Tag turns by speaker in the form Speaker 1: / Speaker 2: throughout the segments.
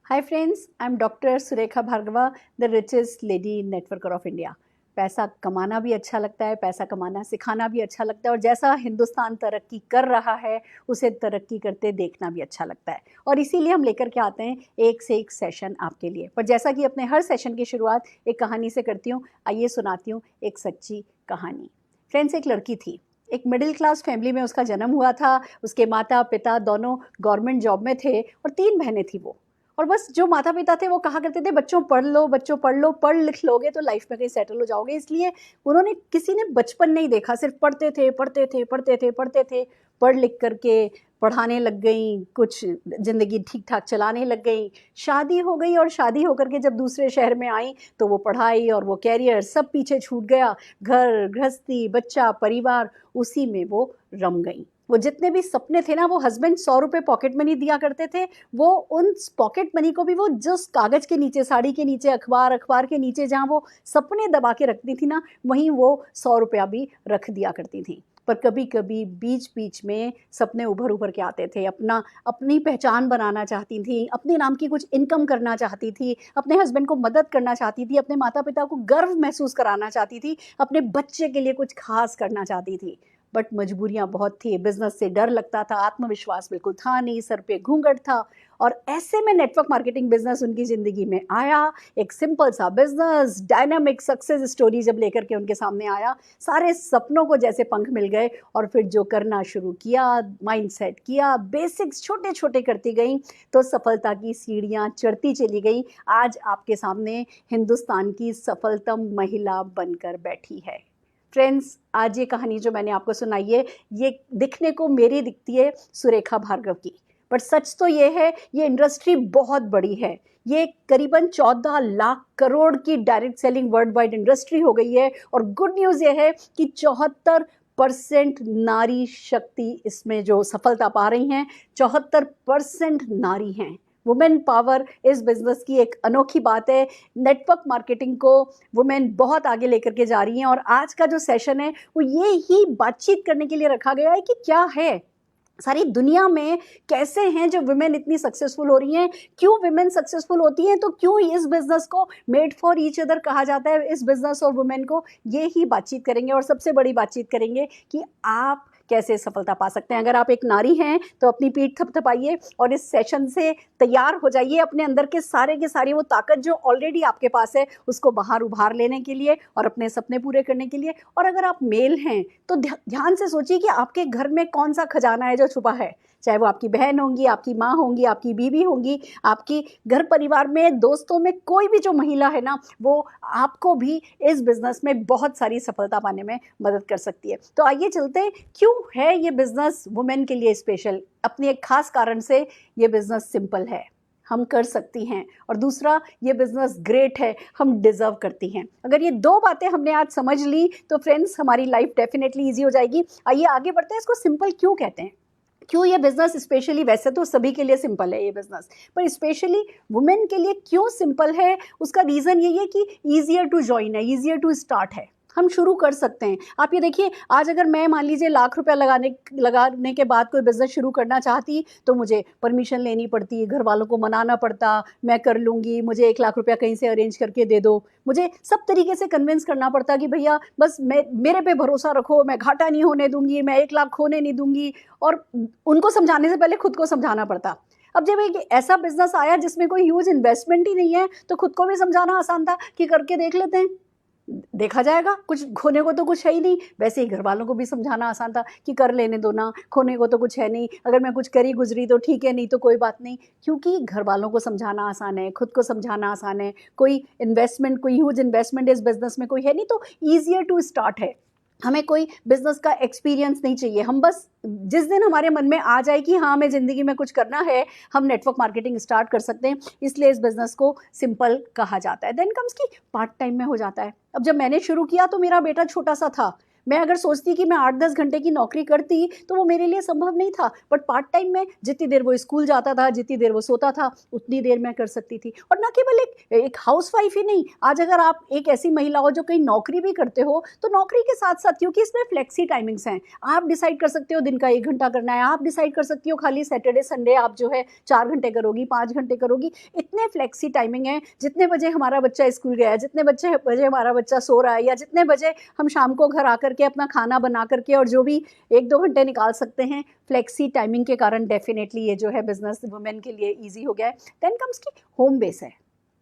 Speaker 1: Hi friends, I'm Dr. Surekha Bhargava, the richest lady networker of India. पैसा कमाना भी अच्छा लगता है, पैसा कमाना सिखाना भी अच्छा लगता है और जैसा हिंदुस्तान तरक्की कर रहा है उसे तरक्की करते देखना भी अच्छा लगता है और इसीलिए हम लेकर के आते हैं एक से एक सेशन आपके लिए। पर जैसा कि अपने हर सेशन की शुरुआत एक कहानी से करती हूँ, आइए सुनाती हूँ एक सच्ची कहानी। फ्रेंड्स, एक लड़की थी, एक मिडिल क्लास फैमिली में उसका जन्म हुआ था। उसके माता पिता दोनों गवर्नमेंट जॉब में थे और 3 बहनें थी वो। और बस जो माता पिता थे वो कहा करते थे बच्चों पढ़ लो, बच्चों पढ़ लो, पढ़ लिख लोगे तो लाइफ में कहीं सेटल हो जाओगे। इसलिए उन्होंने किसी ने बचपन नहीं देखा, सिर्फ पढ़ते थे पढ़ते थे पढ़ते थे पढ़ते थे। पढ़ लिख करके पढ़ाने लग गई, कुछ ज़िंदगी ठीक ठाक चलाने लग गई, शादी हो गई और शादी होकर के जब दूसरे शहर में आई तो वो पढ़ाई और वो कैरियर सब पीछे छूट गया। घर गृहस्थी बच्चा परिवार उसी में वो रम गई। वो जितने भी सपने थे ना, वो हस्बैंड 100 रुपये पॉकेट मनी दिया करते थे, वो उन पॉकेट मनी को भी वो जिस कागज़ के नीचे, साड़ी के नीचे, अखबार के नीचे जहाँ वो सपने दबा के रखती थी ना, वहीं वो 100 रुपया भी रख दिया करती थी। पर कभी कभी बीच बीच में सपने उभर के आते थे। अपनी पहचान बनाना चाहती थी, अपने नाम की कुछ इनकम करना चाहती थी, अपने हस्बैंड को मदद करना चाहती थी, अपने माता पिता को गर्व महसूस कराना चाहती थी, अपने बच्चे के लिए कुछ खास करना चाहती थी। बट मजबूरियां बहुत थी, बिजनेस से डर लगता था, आत्मविश्वास बिल्कुल था नहीं, सर पे घूंघट था। और ऐसे में नेटवर्क मार्केटिंग बिजनेस उनकी ज़िंदगी में आया। एक सिंपल सा बिजनेस, डायनामिक सक्सेस स्टोरी जब लेकर के उनके सामने आया, सारे सपनों को जैसे पंख मिल गए और फिर जो करना शुरू किया, माइंड सेट किया, बेसिक्स छोटे छोटे करती गई तो सफलता की सीढ़ियाँ चढ़ती चली गई। आज आपके सामने हिंदुस्तान की सफलतम महिला बनकर बैठी है। फ्रेंड्स, आज ये कहानी जो मैंने आपको सुनाई है, ये दिखने को मेरी दिखती है सुरेखा भार्गव की, बट सच तो ये है, ये इंडस्ट्री बहुत बड़ी है। ये करीबन 14 लाख करोड़ की direct selling world wide industry हो गई है। और गुड न्यूज़ ये है कि 74% नारी शक्ति इसमें जो सफलता पा रही हैं, 74% नारी हैं। वुमेन पावर इस बिजनेस की एक अनोखी बात है। नेटवर्क मार्केटिंग को वुमेन बहुत आगे लेकर के जा रही हैं और आज का जो सेशन है वो ये ही बातचीत करने के लिए रखा गया है कि क्या है सारी दुनिया में, कैसे हैं जो वुमेन इतनी सक्सेसफुल हो रही हैं, क्यों वुमेन सक्सेसफुल होती हैं, तो क्यों इस बिजनेस को मेड फॉर ईच अदर कहा जाता है, इस बिजनेस और वुमेन को। ये ही बातचीत करेंगे और सबसे बड़ी बातचीत करेंगे कि आप कैसे सफलता पा सकते हैं। अगर आप एक नारी हैं तो अपनी पीठ थपथपाइए और इस सेशन से तैयार हो जाइए अपने अंदर के सारी वो ताकत जो ऑलरेडी आपके पास है उसको बाहर उभार लेने के लिए और अपने सपने पूरे करने के लिए। और अगर आप मेल हैं तो ध्यान से सोचिए कि आपके घर में कौन सा खजाना है जो छुपा है। चाहे वो आपकी बहन होंगी, आपकी माँ होंगी, आपकी बीवी होंगी, आपकी घर परिवार में, दोस्तों में कोई भी जो महिला है ना, वो आपको भी इस बिजनेस में बहुत सारी सफलता पाने में मदद कर सकती है। तो आइए चलते हैं, क्यों है ये बिजनेस वुमेन के लिए स्पेशल। अपने एक खास कारण से ये बिजनेस सिंपल है, हम कर सकती हैं, और दूसरा ये बिजनेस ग्रेट है, हम डिजर्व करती हैं। अगर ये 2 बातें हमने आज समझ ली तो फ्रेंड्स हमारी लाइफ डेफिनेटली ईजी हो जाएगी। आइए आगे बढ़ते हैं। इसको सिंपल क्यों कहते हैं, क्यों ये बिजनेस स्पेशली, वैसे तो सभी के लिए सिंपल है ये बिजनेस, पर स्पेशली वुमेन के लिए क्यों सिंपल है, उसका रीज़न यही है कि ईजियर टू ज्वाइन है, ईजियर टू स्टार्ट है, हम शुरू कर सकते हैं। आप ये देखिए, आज अगर मैं मान लीजिए लाख रुपया लगाने के बाद कोई बिजनेस शुरू करना चाहती तो मुझे परमिशन लेनी पड़ती, घर वालों को मनाना पड़ता, मैं कर लूँगी, मुझे 1 लाख रुपया कहीं से अरेंज करके दे दो, मुझे सब तरीके से कन्विंस करना पड़ता कि भैया बस मेरे पे भरोसा रखो, मैं घाटा नहीं होने दूंगी, मैं 1 लाख खोने नहीं दूंगी। और उनको समझाने से पहले खुद को समझाना पड़ता। अब जब एक ऐसा बिजनेस आया जिसमें कोई ह्यूज इन्वेस्टमेंट ही नहीं है तो खुद को भी समझाना आसान था कि करके देख लेते हैं, देखा जाएगा, कुछ खोने को तो कुछ है ही नहीं। वैसे ही घर वालों को भी समझाना आसान था कि कर लेने दो ना, खोने को तो कुछ है नहीं, अगर मैं कुछ करी गुजरी तो ठीक है, नहीं तो कोई बात नहीं। क्योंकि घर वालों को समझाना आसान है, खुद को समझाना आसान है, कोई इन्वेस्टमेंट, कोई ह्यूज इन्वेस्टमेंट इस बिजनेस में कोई है नहीं, तो ईजियर टू स्टार्ट है। हमें कोई बिजनेस का एक्सपीरियंस नहीं चाहिए, हम बस जिस दिन हमारे मन में आ जाए कि हाँ हमें ज़िंदगी में कुछ करना है, हम नेटवर्क मार्केटिंग स्टार्ट कर सकते हैं। इसलिए इस बिज़नेस को सिंपल कहा जाता है। देन कम्स की पार्ट टाइम में हो जाता है। अब जब मैंने शुरू किया तो मेरा बेटा छोटा सा था, मैं अगर सोचती कि मैं 8-10 घंटे की नौकरी करती तो वो मेरे लिए संभव नहीं था, बट पार्ट टाइम में जितनी देर वो स्कूल जाता था, जितनी देर वो सोता था, उतनी देर मैं कर सकती थी। और ना केवल एक हाउसवाइफ ही नहीं, आज अगर आप एक ऐसी महिला हो जो कहीं नौकरी भी करते हो, तो नौकरी के साथ-साथ, क्योंकि इसमें फ्लेक्सी टाइमिंग्स हैं, आप डिसाइड कर सकते हो दिन का 1 घंटा करना है, आप डिसाइड कर सकती हो खाली सैटरडे संडे आप जो है 4 घंटे करोगी, 5 घंटे करोगी। इतने फ्लेक्सी टाइमिंग है, जितने बजे हमारा बच्चा स्कूल गया है, जितने बजे हमारा बच्चा सो रहा है, या जितने बजे हम शाम को घर आकर के अपना खाना बना करके और जो भी 1-2 घंटे निकाल सकते हैं, फ्लेक्सी टाइमिंग के कारण डेफिनेटली ये जो है बिजनेस वुमेन के लिए ईजी हो गया है। देन कम्स की होम बेस है।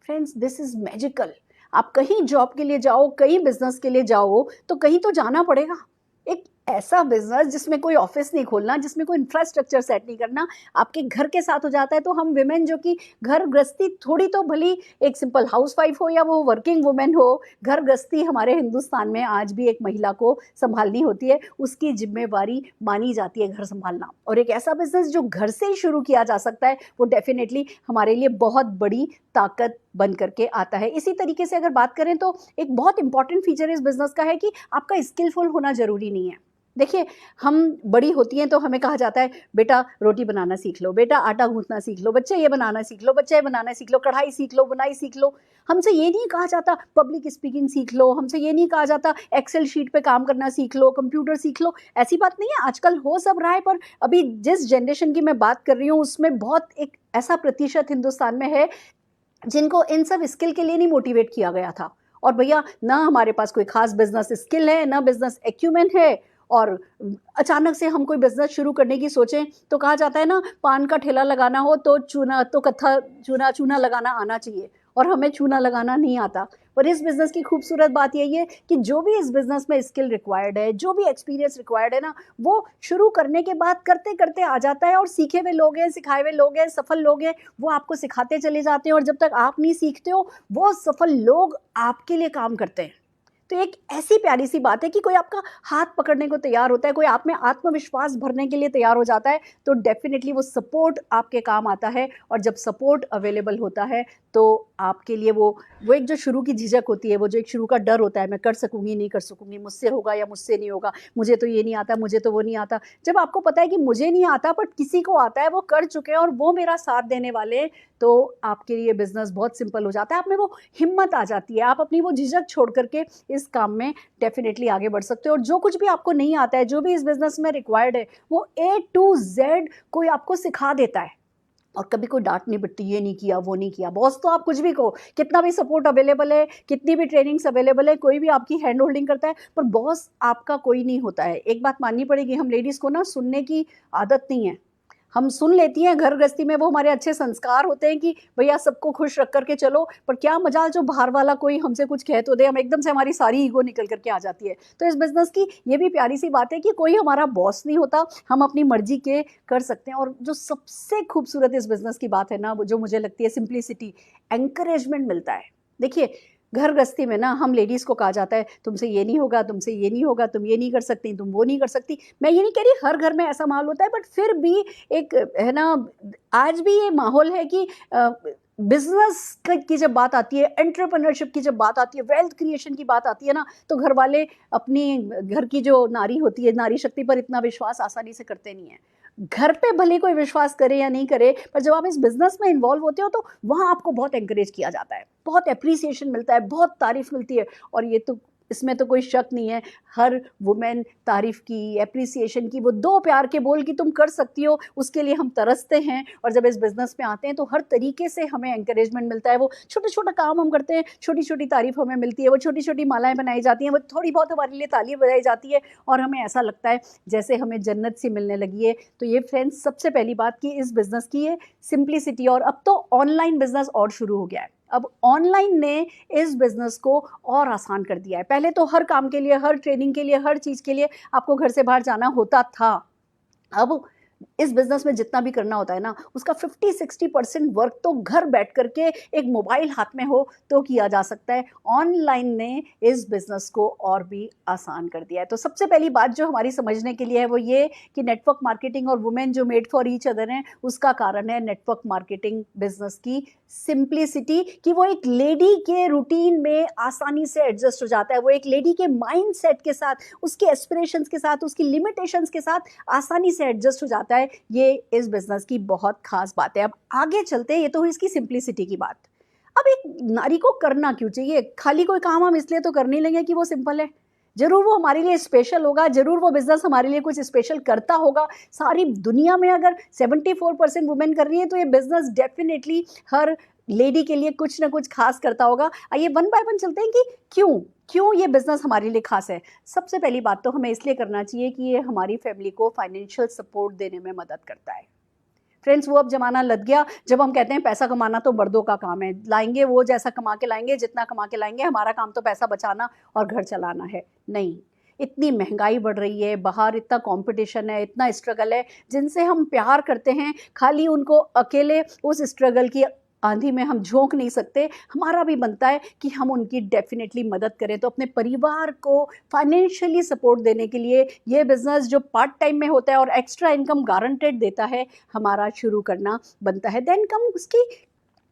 Speaker 1: Friends, this is magical. आप कहीं जॉब के लिए जाओ, कहीं बिजनेस के लिए जाओ, तो कहीं तो जाना पड़ेगा। एक ऐसा बिजनेस जिसमें कोई ऑफिस नहीं खोलना, जिसमें कोई इंफ्रास्ट्रक्चर सेट नहीं करना, आपके घर के साथ हो जाता है। तो हम विमेन जो कि घर गृहस्थी, थोड़ी तो भली एक सिंपल हाउसवाइफ हो या वो वर्किंग वुमेन हो, घर गृहस्थी हमारे हिंदुस्तान में आज भी एक महिला को संभालनी होती है, उसकी जिम्मेवारी मानी जाती है घर संभालना। और एक ऐसा बिजनेस जो घर से ही शुरू किया जा सकता है, वो डेफिनेटली हमारे लिए बहुत बड़ी ताकत बन करके आता है। इसी तरीके से अगर बात करें तो एक बहुत इंपॉर्टेंट फीचर इस बिजनेस का है कि आपका स्किलफुल होना जरूरी नहीं है। देखिए, हम बड़ी होती हैं तो हमें कहा जाता है बेटा रोटी बनाना सीख लो, बेटा आटा गूंथना सीख लो, बच्चे ये बनाना सीख लो, बच्चे ये बनाना सीख लो, कढ़ाई सीख लो, बुनाई सीख लो। हमसे ये नहीं कहा जाता पब्लिक स्पीकिंग सीख लो, हमसे ये नहीं कहा जाता एक्सेल शीट पे काम करना सीख लो, कंप्यूटर सीख लो। ऐसी बात नहीं है, आजकल हो सब रहा है, पर अभी जिस जनरेशन की मैं बात कर रही हूँ उसमें बहुत एक ऐसा प्रतिशत हिंदुस्तान में है जिनको इन सब स्किल के लिए नहीं मोटिवेट किया गया था। और भैया, ना हमारे पास कोई खास बिजनेस स्किल है, ना बिजनेस एक्यूमेन है, और अचानक से हम कोई बिजनेस शुरू करने की सोचें तो कहा जाता है ना, पान का ठेला लगाना हो तो चूना लगाना आना चाहिए, और हमें चूना लगाना नहीं आता। पर इस बिजनेस की खूबसूरत बात यही है कि जो भी इस बिजनेस में स्किल रिक्वायर्ड है, जो भी एक्सपीरियंस रिक्वायर्ड है ना, वो शुरू करने के बाद करते करते आ जाता है। और सीखे हुए लोग हैं, सिखाए हुए लोग हैं, सफल लोग हैं, वो आपको सिखाते चले जाते हैं, और जब तक आप नहीं सीखते हो, वो सफल लोग आपके लिए काम करते हैं। तो एक ऐसी प्यारी सी बात है कि कोई आपका हाथ पकड़ने को तैयार होता है, कोई आप में आत्मविश्वास भरने के लिए तैयार हो जाता है, तो डेफिनेटली वो सपोर्ट आपके काम आता है। और जब सपोर्ट अवेलेबल होता है तो आपके लिए वो एक जो शुरू की झिझक होती है, वो जो एक शुरू का डर होता है, मैं कर सकूंगी नहीं कर सकूंगी, मुझसे होगा या मुझसे नहीं होगा, मुझे तो ये नहीं आता, मुझे तो वो नहीं आता। जब आपको पता है कि मुझे नहीं आता बट किसी को आता है, वो कर चुके हैं और वो मेरा साथ देने वाले हैं, तो आपके लिए बिजनेस बहुत सिंपल हो जाता है। आप में वो हिम्मत आ जाती है, आप अपनी वो झिझक छोड़ करके इस काम में डेफिनेटली आगे बढ़ सकते हो। और जो कुछ भी आपको नहीं आता है, जो भी इस बिजनेस में रिक्वायर्ड है, वो A to Z कोई आपको सिखा देता है। और कभी कोई डांट नहीं पिटती, ये नहीं किया, वो नहीं किया। बॉस तो आप कुछ भी कहो, कितना भी सपोर्ट अवेलेबल है, कितनी भी ट्रेनिंग्स अवेलेबल है, कोई भी आपकी हैंड होल्डिंग करता है, पर बॉस आपका कोई नहीं होता है। एक बात माननी पड़ेगी, हम लेडीज़ को ना सुनने की आदत नहीं है। हम सुन लेती हैं घर गृहस्थी में, वो हमारे अच्छे संस्कार होते हैं कि भैया सबको खुश रख करके चलो, पर क्या मजाल जो बाहर वाला कोई हमसे कुछ कह तो दे, हम एकदम से हमारी सारी ईगो निकल करके आ जाती है। तो इस बिजनेस की ये भी प्यारी सी बात है कि कोई हमारा बॉस नहीं होता, हम अपनी मर्जी के कर सकते हैं। और जो सबसे खूबसूरत इस बिजनेस की बात है ना, जो मुझे लगती है, सिंप्लिसिटी, एंकरेजमेंट मिलता है। देखिए, घर गृहस्थी में ना हम लेडीज़ को कहा जाता है तुमसे ये नहीं होगा, तुमसे ये नहीं होगा, तुम ये नहीं कर सकती, तुम वो नहीं कर सकती। मैं ये नहीं कह रही हर घर में ऐसा माहौल होता है, बट फिर भी एक है ना, आज भी ये माहौल है कि बिजनेस की जब बात आती है, एंटरप्रेन्योरशिप की जब बात आती है, वेल्थ क्रिएशन की बात आती है ना, तो घर वाले अपनी घर की जो नारी होती है, नारी शक्ति पर इतना विश्वास आसानी से करते नहीं है। घर पे भले कोई विश्वास करे या नहीं करे, पर जब आप इस बिजनेस में इन्वॉल्व होते हो तो वहाँ आपको बहुत एंकरेज किया जाता है, बहुत अप्रिसिएशन मिलता है, बहुत तारीफ मिलती है। और ये तो, इसमें तो कोई शक नहीं है, हर वुमेन तारीफ की, एप्रिसिएशन की, वो दो प्यार के बोल कि तुम कर सकती हो, उसके लिए हम तरसते हैं। और जब इस बिजनेस में आते हैं तो हर तरीके से हमें एंकरेजमेंट मिलता है। वो छोटा छोटा काम हम करते हैं, छोटी छोटी तारीफ हमें मिलती है, वो छोटी छोटी मालाएं बनाई जाती हैं, वो थोड़ी बहुत हमारे लिए ताली बजाई जाती है, और हमें ऐसा लगता है जैसे हमें जन्नत सी मिलने लगी है। तो ये फ्रेंड्स, सबसे पहली बात कि इस बिजनेस की ये सिंप्लिसिटी। और अब तो ऑनलाइन बिजनेस और शुरू हो गया है। अब ऑनलाइन ने इस बिजनेस को और आसान कर दिया है। पहले तो हर काम के लिए, हर ट्रेनिंग के लिए, हर चीज़ के लिए आपको घर से बाहर जाना होता था। अब इस बिजनेस में जितना भी करना होता है ना, उसका 50-60% वर्क तो घर बैठ करके एक मोबाइल हाथ में हो तो किया जा सकता है। ऑनलाइन ने इस बिजनेस को और भी आसान कर दिया है। तो सबसे पहली बात जो हमारी समझने के लिए है वो ये कि नेटवर्क मार्केटिंग और वुमेन जो मेड फॉर ईच अदर हैं, उसका कारण है नेटवर्क मार्केटिंग बिजनेस की सिंप्लिसिटी, कि वो एक लेडी के रूटीन में आसानी से एडजस्ट हो जाता है। वो एक लेडी के माइंड सेट के साथ, उसके एस्पिरेशंस के साथ, उसकी लिमिटेशंस के साथ आसानी से एडजस्ट हो जाता है। ये इस बिजनेस की बहुत खास बात है। अब आगे चलते हैं, ये तो हुई इसकी सिंप्लिसिटी की बात। अब एक नारी को करना क्यों चाहिए? खाली कोई काम हम इसलिए तो कर नहीं लेंगे कि वो सिंपल है, जरूर वो हमारे लिए स्पेशल होगा, जरूर वो बिजनेस हमारे लिए कुछ स्पेशल करता होगा। सारी दुनिया में अगर 74% वुमेन कर रही है तो ये बिजनेस डेफिनेटली हर लेडी के लिए कुछ ना कुछ खास करता होगा। आइए वन बाय वन चलते हैं कि क्यों क्यों ये बिजनेस हमारे लिए खास है। सबसे पहली बात तो हमें इसलिए करना चाहिए कि ये हमारी फैमिली को फाइनेंशियल सपोर्ट देने में मदद करता है। फ्रेंड्स, वो अब जमाना लग गया जब हम कहते हैं पैसा कमाना तो मर्दों का काम है, लाएंगे वो जैसा कमा के लाएंगे, जितना कमा के लाएंगे, हमारा काम तो पैसा बचाना और घर चलाना है। नहीं, इतनी महंगाई बढ़ रही है, बाहर इतना कंपटीशन है, इतना स्ट्रगल है। जिनसे हम प्यार करते हैं, खाली उनको अकेले उस स्ट्रगल की आंधी में हम झोंक नहीं सकते। हमारा भी बनता है कि हम उनकी डेफिनेटली मदद करें। तो अपने परिवार को फाइनेंशियली सपोर्ट देने के लिए ये बिजनेस जो पार्ट टाइम में होता है और एक्स्ट्रा इनकम गारंटेड देता है, हमारा शुरू करना बनता है। देन कम उसकी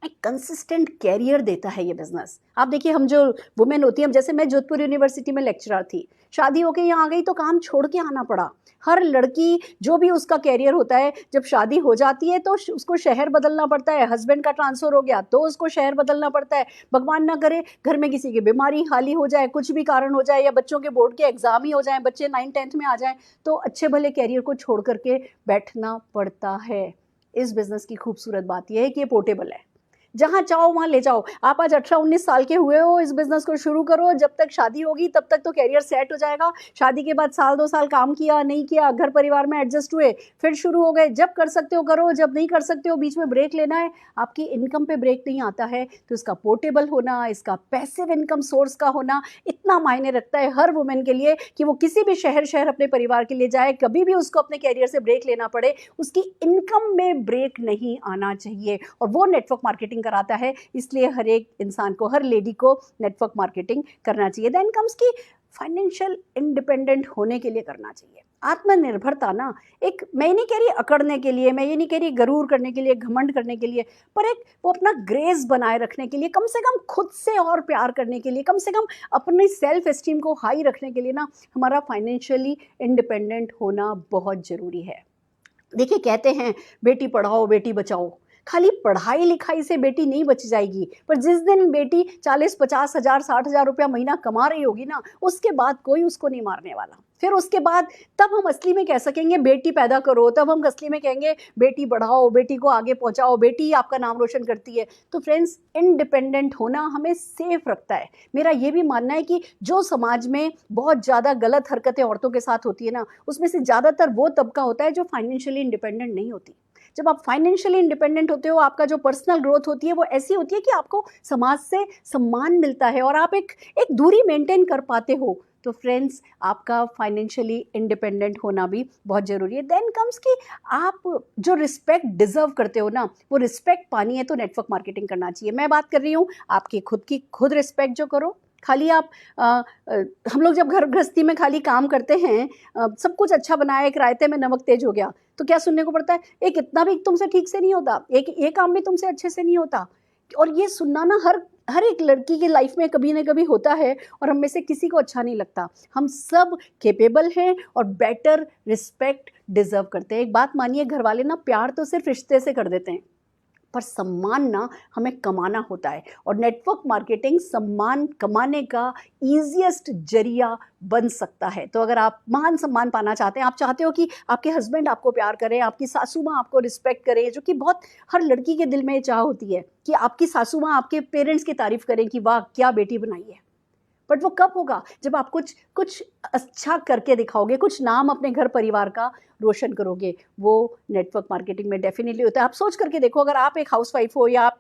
Speaker 1: एक कंसिस्टेंट कैरियर देता है ये बिजनेस। आप देखिए, हम जो वुमेन होती हैं, हम जैसे मैं जोधपुर यूनिवर्सिटी में लेक्चरर थी, शादी होके यहाँ आ गई तो काम छोड़ के आना पड़ा। हर लड़की जो भी उसका कैरियर होता है, जब शादी हो जाती है तो उसको शहर बदलना पड़ता है। हस्बैंड का ट्रांसफर हो गया तो उसको शहर बदलना पड़ता है। भगवान ना करे घर में किसी की बीमारी हाली हो जाए, कुछ भी कारण हो जाए, या बच्चों के बोर्ड के एग्जाम ही हो जाए, बच्चे 9th-10th में आ जाए, तो अच्छे भले कैरियर को छोड़ करके बैठना पड़ता है। इस बिजनेस की खूबसूरत बात यह है कि ये पोर्टेबल है, जहां चाहो वहां ले जाओ। आप आज 18-19 साल के हुए हो, इस बिजनेस को शुरू करो, जब तक शादी होगी तब तक तो कैरियर सेट हो जाएगा। शादी के बाद साल 2 साल काम किया नहीं किया, घर परिवार में एडजस्ट हुए, फिर शुरू हो गए। जब कर सकते हो करो, जब नहीं कर सकते हो बीच में ब्रेक लेना है। आपकी इनकम पे ब्रेक नहीं आता है तो इसका पोर्टेबल होना, इसका पैसिव इनकम सोर्स का होना इतना मायने रखता है हर वुमेन के लिए कि वो किसी भी शहर अपने परिवार के लिए जाए, कभी भी उसको अपने कैरियर से ब्रेक लेना पड़े, उसकी इनकम में ब्रेक नहीं आना चाहिए। और वो नेटवर्क मार्केटिंग कराता है, इसलिए हर एक इंसान को, हर लेडी को नेटवर्क मार्केटिंग करना चाहिए। देन कम्स की फाइनेंशियल इंडिपेंडेंट होने के लिए करना चाहिए। आत्मनिर्भरता ना, एक, मैं नहीं कह रही अकड़ने के लिए, मैं ये नहीं कह रही गरूर करने के लिए, घमंड करने के लिए, पर एक वो अपना ग्रेस बनाए रखने के लिए, कम से कम खुद से और प्यार करने के लिए, कम से कम अपनी सेल्फ एस्टीम को हाई रखने के लिए ना, हमारा फाइनेंशियली इंडिपेंडेंट होना बहुत ज़रूरी है। देखिए, कहते हैं बेटी पढ़ाओ बेटी बचाओ, खाली पढ़ाई लिखाई से बेटी नहीं बच जाएगी, पर जिस दिन बेटी 40-50 हज़ार 60 हज़ार रुपया महीना कमा रही होगी ना, उसके बाद कोई उसको नहीं मारने वाला। फिर उसके बाद तब हम असली में कह सकेंगे बेटी पैदा करो, तब हम असली में कहेंगे बेटी बढ़ाओ, बेटी को आगे पहुंचाओ, बेटी आपका नाम रोशन करती है। तो फ्रेंड्स, इंडिपेंडेंट होना हमें सेफ रखता है। मेरा ये भी मानना है कि जो समाज में बहुत ज़्यादा गलत हरकतें औरतों के साथ होती है ना, उसमें से ज़्यादातर वो तबका होता है जो फाइनेंशियली इंडिपेंडेंट नहीं होती। जब आप फाइनेंशियली इंडिपेंडेंट होते हो, आपका जो पर्सनल ग्रोथ होती है वो ऐसी होती है कि आपको समाज से सम्मान मिलता है और आप एक दूरी मेंटेन कर पाते हो। तो फ्रेंड्स, आपका फाइनेंशियली इंडिपेंडेंट होना भी बहुत ज़रूरी है। देन कम्स कि आप जो रिस्पेक्ट डिजर्व करते हो ना, वो रिस्पेक्ट पानी है तो नेटवर्क मार्केटिंग करना चाहिए। मैं बात कर रही हूँ आपकी खुद की, खुद रिस्पेक्ट जो करो। खाली आप हम लोग जब घर गृहस्थी में खाली काम करते हैं, सब कुछ अच्छा बनाया, एक रायते में नमक तेज हो गया, तो क्या सुनने को पड़ता है? एक इतना भी तुमसे ठीक से नहीं होता, एक ये काम भी तुमसे अच्छे से नहीं होता। और ये सुनना ना हर एक लड़की की लाइफ में कभी ना कभी होता है, और हम में से किसी को अच्छा नहीं लगता। हम सब कैपेबल हैं और बेटर रिस्पेक्ट डिजर्व करते हैं। एक बात मानिए, घर वाले ना प्यार तो सिर्फ रिश्ते से कर देते हैं, पर सम्मान ना हमें कमाना होता है। और नेटवर्क मार्केटिंग सम्मान कमाने का ईजिएस्ट जरिया बन सकता है। तो अगर आप मान सम्मान पाना चाहते हैं, आप चाहते हो कि आपके हस्बैंड आपको प्यार करें, आपकी सासू माँ आपको रिस्पेक्ट करे, जो कि बहुत हर लड़की के दिल में ये चाह होती है कि आपकी सासू माँ आपके पेरेंट्स की तारीफ करें कि वाह क्या बेटी बनाई है, बट वो कब होगा? जब आप कुछ कुछ अच्छा करके दिखाओगे, कुछ नाम अपने घर परिवार का रोशन करोगे। वो नेटवर्क मार्केटिंग में डेफिनेटली होता है। आप सोच करके देखो, अगर आप एक हाउसवाइफ हो या आप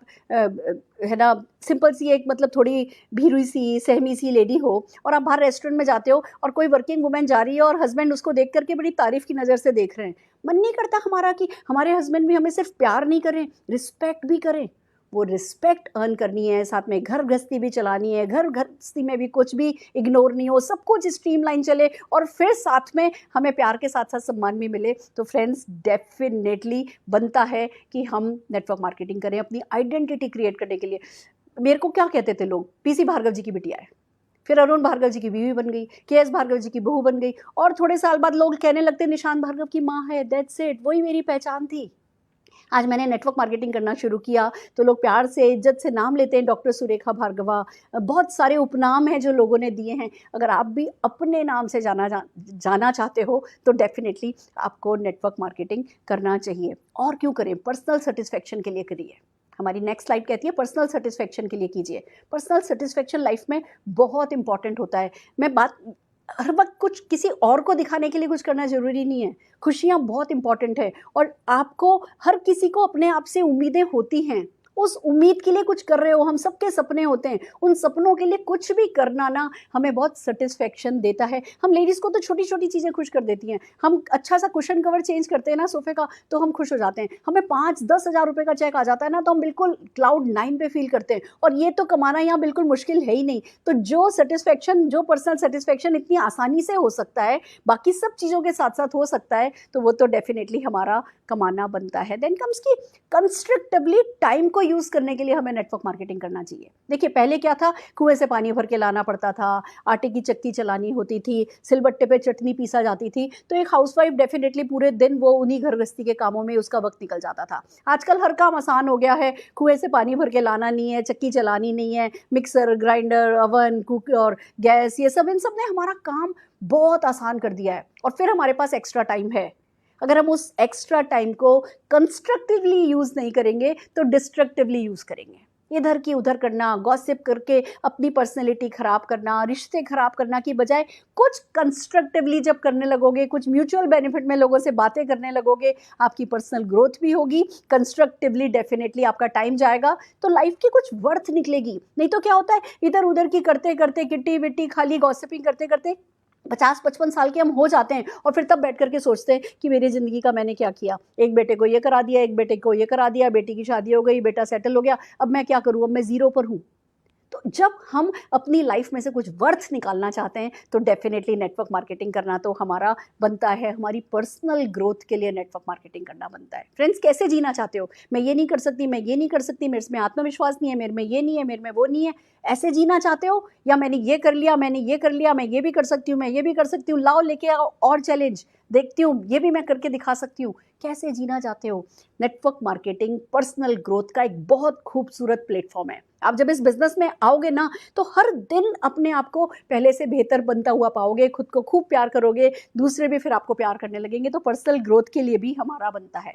Speaker 1: है ना सिंपल सी एक मतलब थोड़ी भीरुई सी सहमी सी लेडी हो और आप बाहर रेस्टोरेंट में जाते हो और कोई वर्किंग वुमेन जा रही है और हस्बैंड उसको देख करके बड़ी तारीफ की नज़र से देख रहे हैं, मन नहीं करता हमारा कि हमारे हस्बैंड भी हमें सिर्फ प्यार नहीं करें, रिस्पेक्ट भी करें। वो रिस्पेक्ट अर्न करनी है, साथ में घर गृहस्थी भी चलानी है, घर गृहस्थी में भी कुछ भी इग्नोर नहीं हो, सब कुछ स्ट्रीमलाइन चले और फिर साथ में हमें प्यार के साथ साथ सम्मान भी मिले। तो फ्रेंड्स डेफिनेटली बनता है कि हम नेटवर्क मार्केटिंग करें अपनी आइडेंटिटी क्रिएट करने के लिए। मेरे को क्या कहते थे लोग, पीसी भार्गव जी की बिटिया है, फिर अरुण भार्गव जी की बीवी बन गई, केएस भार्गव जी की बहू बन गई, और थोड़े साल बाद लोग कहने लगते निशांत भार्गव की माँ है, दैट्स इट, वही मेरी पहचान थी। आज मैंने नेटवर्क मार्केटिंग करना शुरू किया तो लोग प्यार से इज्जत से नाम लेते हैं, डॉक्टर सुरेखा भार्गवा, बहुत सारे उपनाम हैं जो लोगों ने दिए हैं। अगर आप भी अपने नाम से जाना चाहते हो तो डेफिनेटली आपको नेटवर्क मार्केटिंग करना चाहिए। और क्यों करें? पर्सनल सेटिस्फेक्शन के लिए करिए। हमारी नेक्स्ट स्लाइड कहती है पर्सनल सेटिस्फेक्शन के लिए कीजिए। पर्सनल सेटिस्फेक्शन लाइफ में बहुत इंपॉर्टेंट होता है। मैं बात हर वक्त कुछ किसी और को दिखाने के लिए कुछ करना ज़रूरी नहीं है। खुशियाँ बहुत इंपॉर्टेंट है और आपको हर किसी को अपने आप से उम्मीदें होती हैं। उस उम्मीद के लिए कुछ कर रहे हो, हम सबके सपने होते हैं, उन सपनों के लिए कुछ भी करना ना हमें बहुत सेटिस्फेक्शन देता है। हम लेडीज़ को तो छोटी छोटी चीज़ें खुश कर देती हैं। हम अच्छा सा कुशन कवर चेंज करते हैं ना सोफे का तो हम खुश हो जाते हैं। हमें 5-10 हज़ार रुपये का चेक आ जाता है ना तो हम बिल्कुल क्लाउड 9 पे फील करते हैं, और ये तो कमाना यहाँ बिल्कुल मुश्किल है ही नहीं। तो जो सेटिस्फेक्शन, जो पर्सनल सेटिस्फेक्शन इतनी आसानी से हो सकता है, बाकी सब चीज़ों के साथ साथ हो सकता है, तो वो तो डेफिनेटली हमारा कमाना बनता है। देन कम्स की कंस्ट्रक्टिवली टाइम को यूज़ करने के लिए हमें नेटवर्क मार्केटिंग करना चाहिए। देखिए पहले क्या था, कुएं से पानी भर के लाना पड़ता था, आटे की चक्की चलानी होती थी, सिलबट्टे पे चटनी पीसा जाती थी, तो एक हाउसवाइफ डेफिनेटली पूरे दिन वो उन्हीं घर गृहस्थी के कामों में उसका वक्त निकल जाता था। आजकल हर काम आसान हो गया है, कुएं से पानी भर के लाना नहीं है, चक्की चलानी नहीं है, मिक्सर, ग्राइंडर, अवन, कुक और गैस, ये सब इन सब ने हमारा काम बहुत आसान कर दिया है। और फिर हमारे पास एक्स्ट्रा टाइम है। अगर हम उस एक्स्ट्रा टाइम को कंस्ट्रक्टिवली यूज़ नहीं करेंगे तो डिस्ट्रक्टिवली यूज़ करेंगे। इधर की उधर करना, गॉसिप करके अपनी पर्सनैलिटी ख़राब करना, रिश्ते ख़राब करना की बजाय कुछ कंस्ट्रक्टिवली जब करने लगोगे, कुछ म्यूचुअल बेनिफिट में लोगों से बातें करने लगोगे, आपकी पर्सनल ग्रोथ भी होगी। कंस्ट्रक्टिवली डेफिनेटली आपका टाइम जाएगा तो लाइफ की कुछ वर्थ निकलेगी। नहीं तो क्या होता है, इधर उधर की करते करते, किट्टी विट्टी, खाली गॉसिपिंग करते करते 50-55 साल के हम हो जाते हैं और फिर तब बैठ करके सोचते हैं कि मेरी ज़िंदगी का मैंने क्या किया। एक बेटे को ये करा दिया, एक बेटे को ये करा दिया, बेटी की शादी हो गई, बेटा सेटल हो गया, अब मैं क्या करूँ, अब मैं ज़ीरो पर हूँ। तो जब हम अपनी लाइफ में से कुछ वर्थ निकालना चाहते हैं तो डेफिनेटली नेटवर्क मार्केटिंग करना तो हमारा बनता है। हमारी पर्सनल ग्रोथ के लिए नेटवर्क मार्केटिंग करना बनता है। फ्रेंड्स, कैसे जीना चाहते हो? मैं ये नहीं कर सकती, मैं ये नहीं कर सकती, मेरे में आत्मविश्वास नहीं है, मेरे में ये नहीं है, मेरे में वो नहीं है, ऐसे जीना चाहते हो? या मैंने ये कर लिया, मैंने ये कर लिया, मैं ये भी कर सकती हूँ, मैं ये भी कर सकती हूँ, लाओ लेके आओ और चैलेंज, देखती हूँ ये भी मैं करके दिखा सकती हूँ, कैसे जीना चाहते हो? नेटवर्क मार्केटिंग पर्सनल ग्रोथ का एक बहुत खूबसूरत प्लेटफॉर्म है। आप जब इस बिजनेस में आओगे ना तो हर दिन अपने आप को पहले से बेहतर बनता हुआ पाओगे, खुद को खूब प्यार करोगे, दूसरे भी फिर आपको प्यार करने लगेंगे। तो पर्सनल ग्रोथ के लिए भी हमारा बनता है।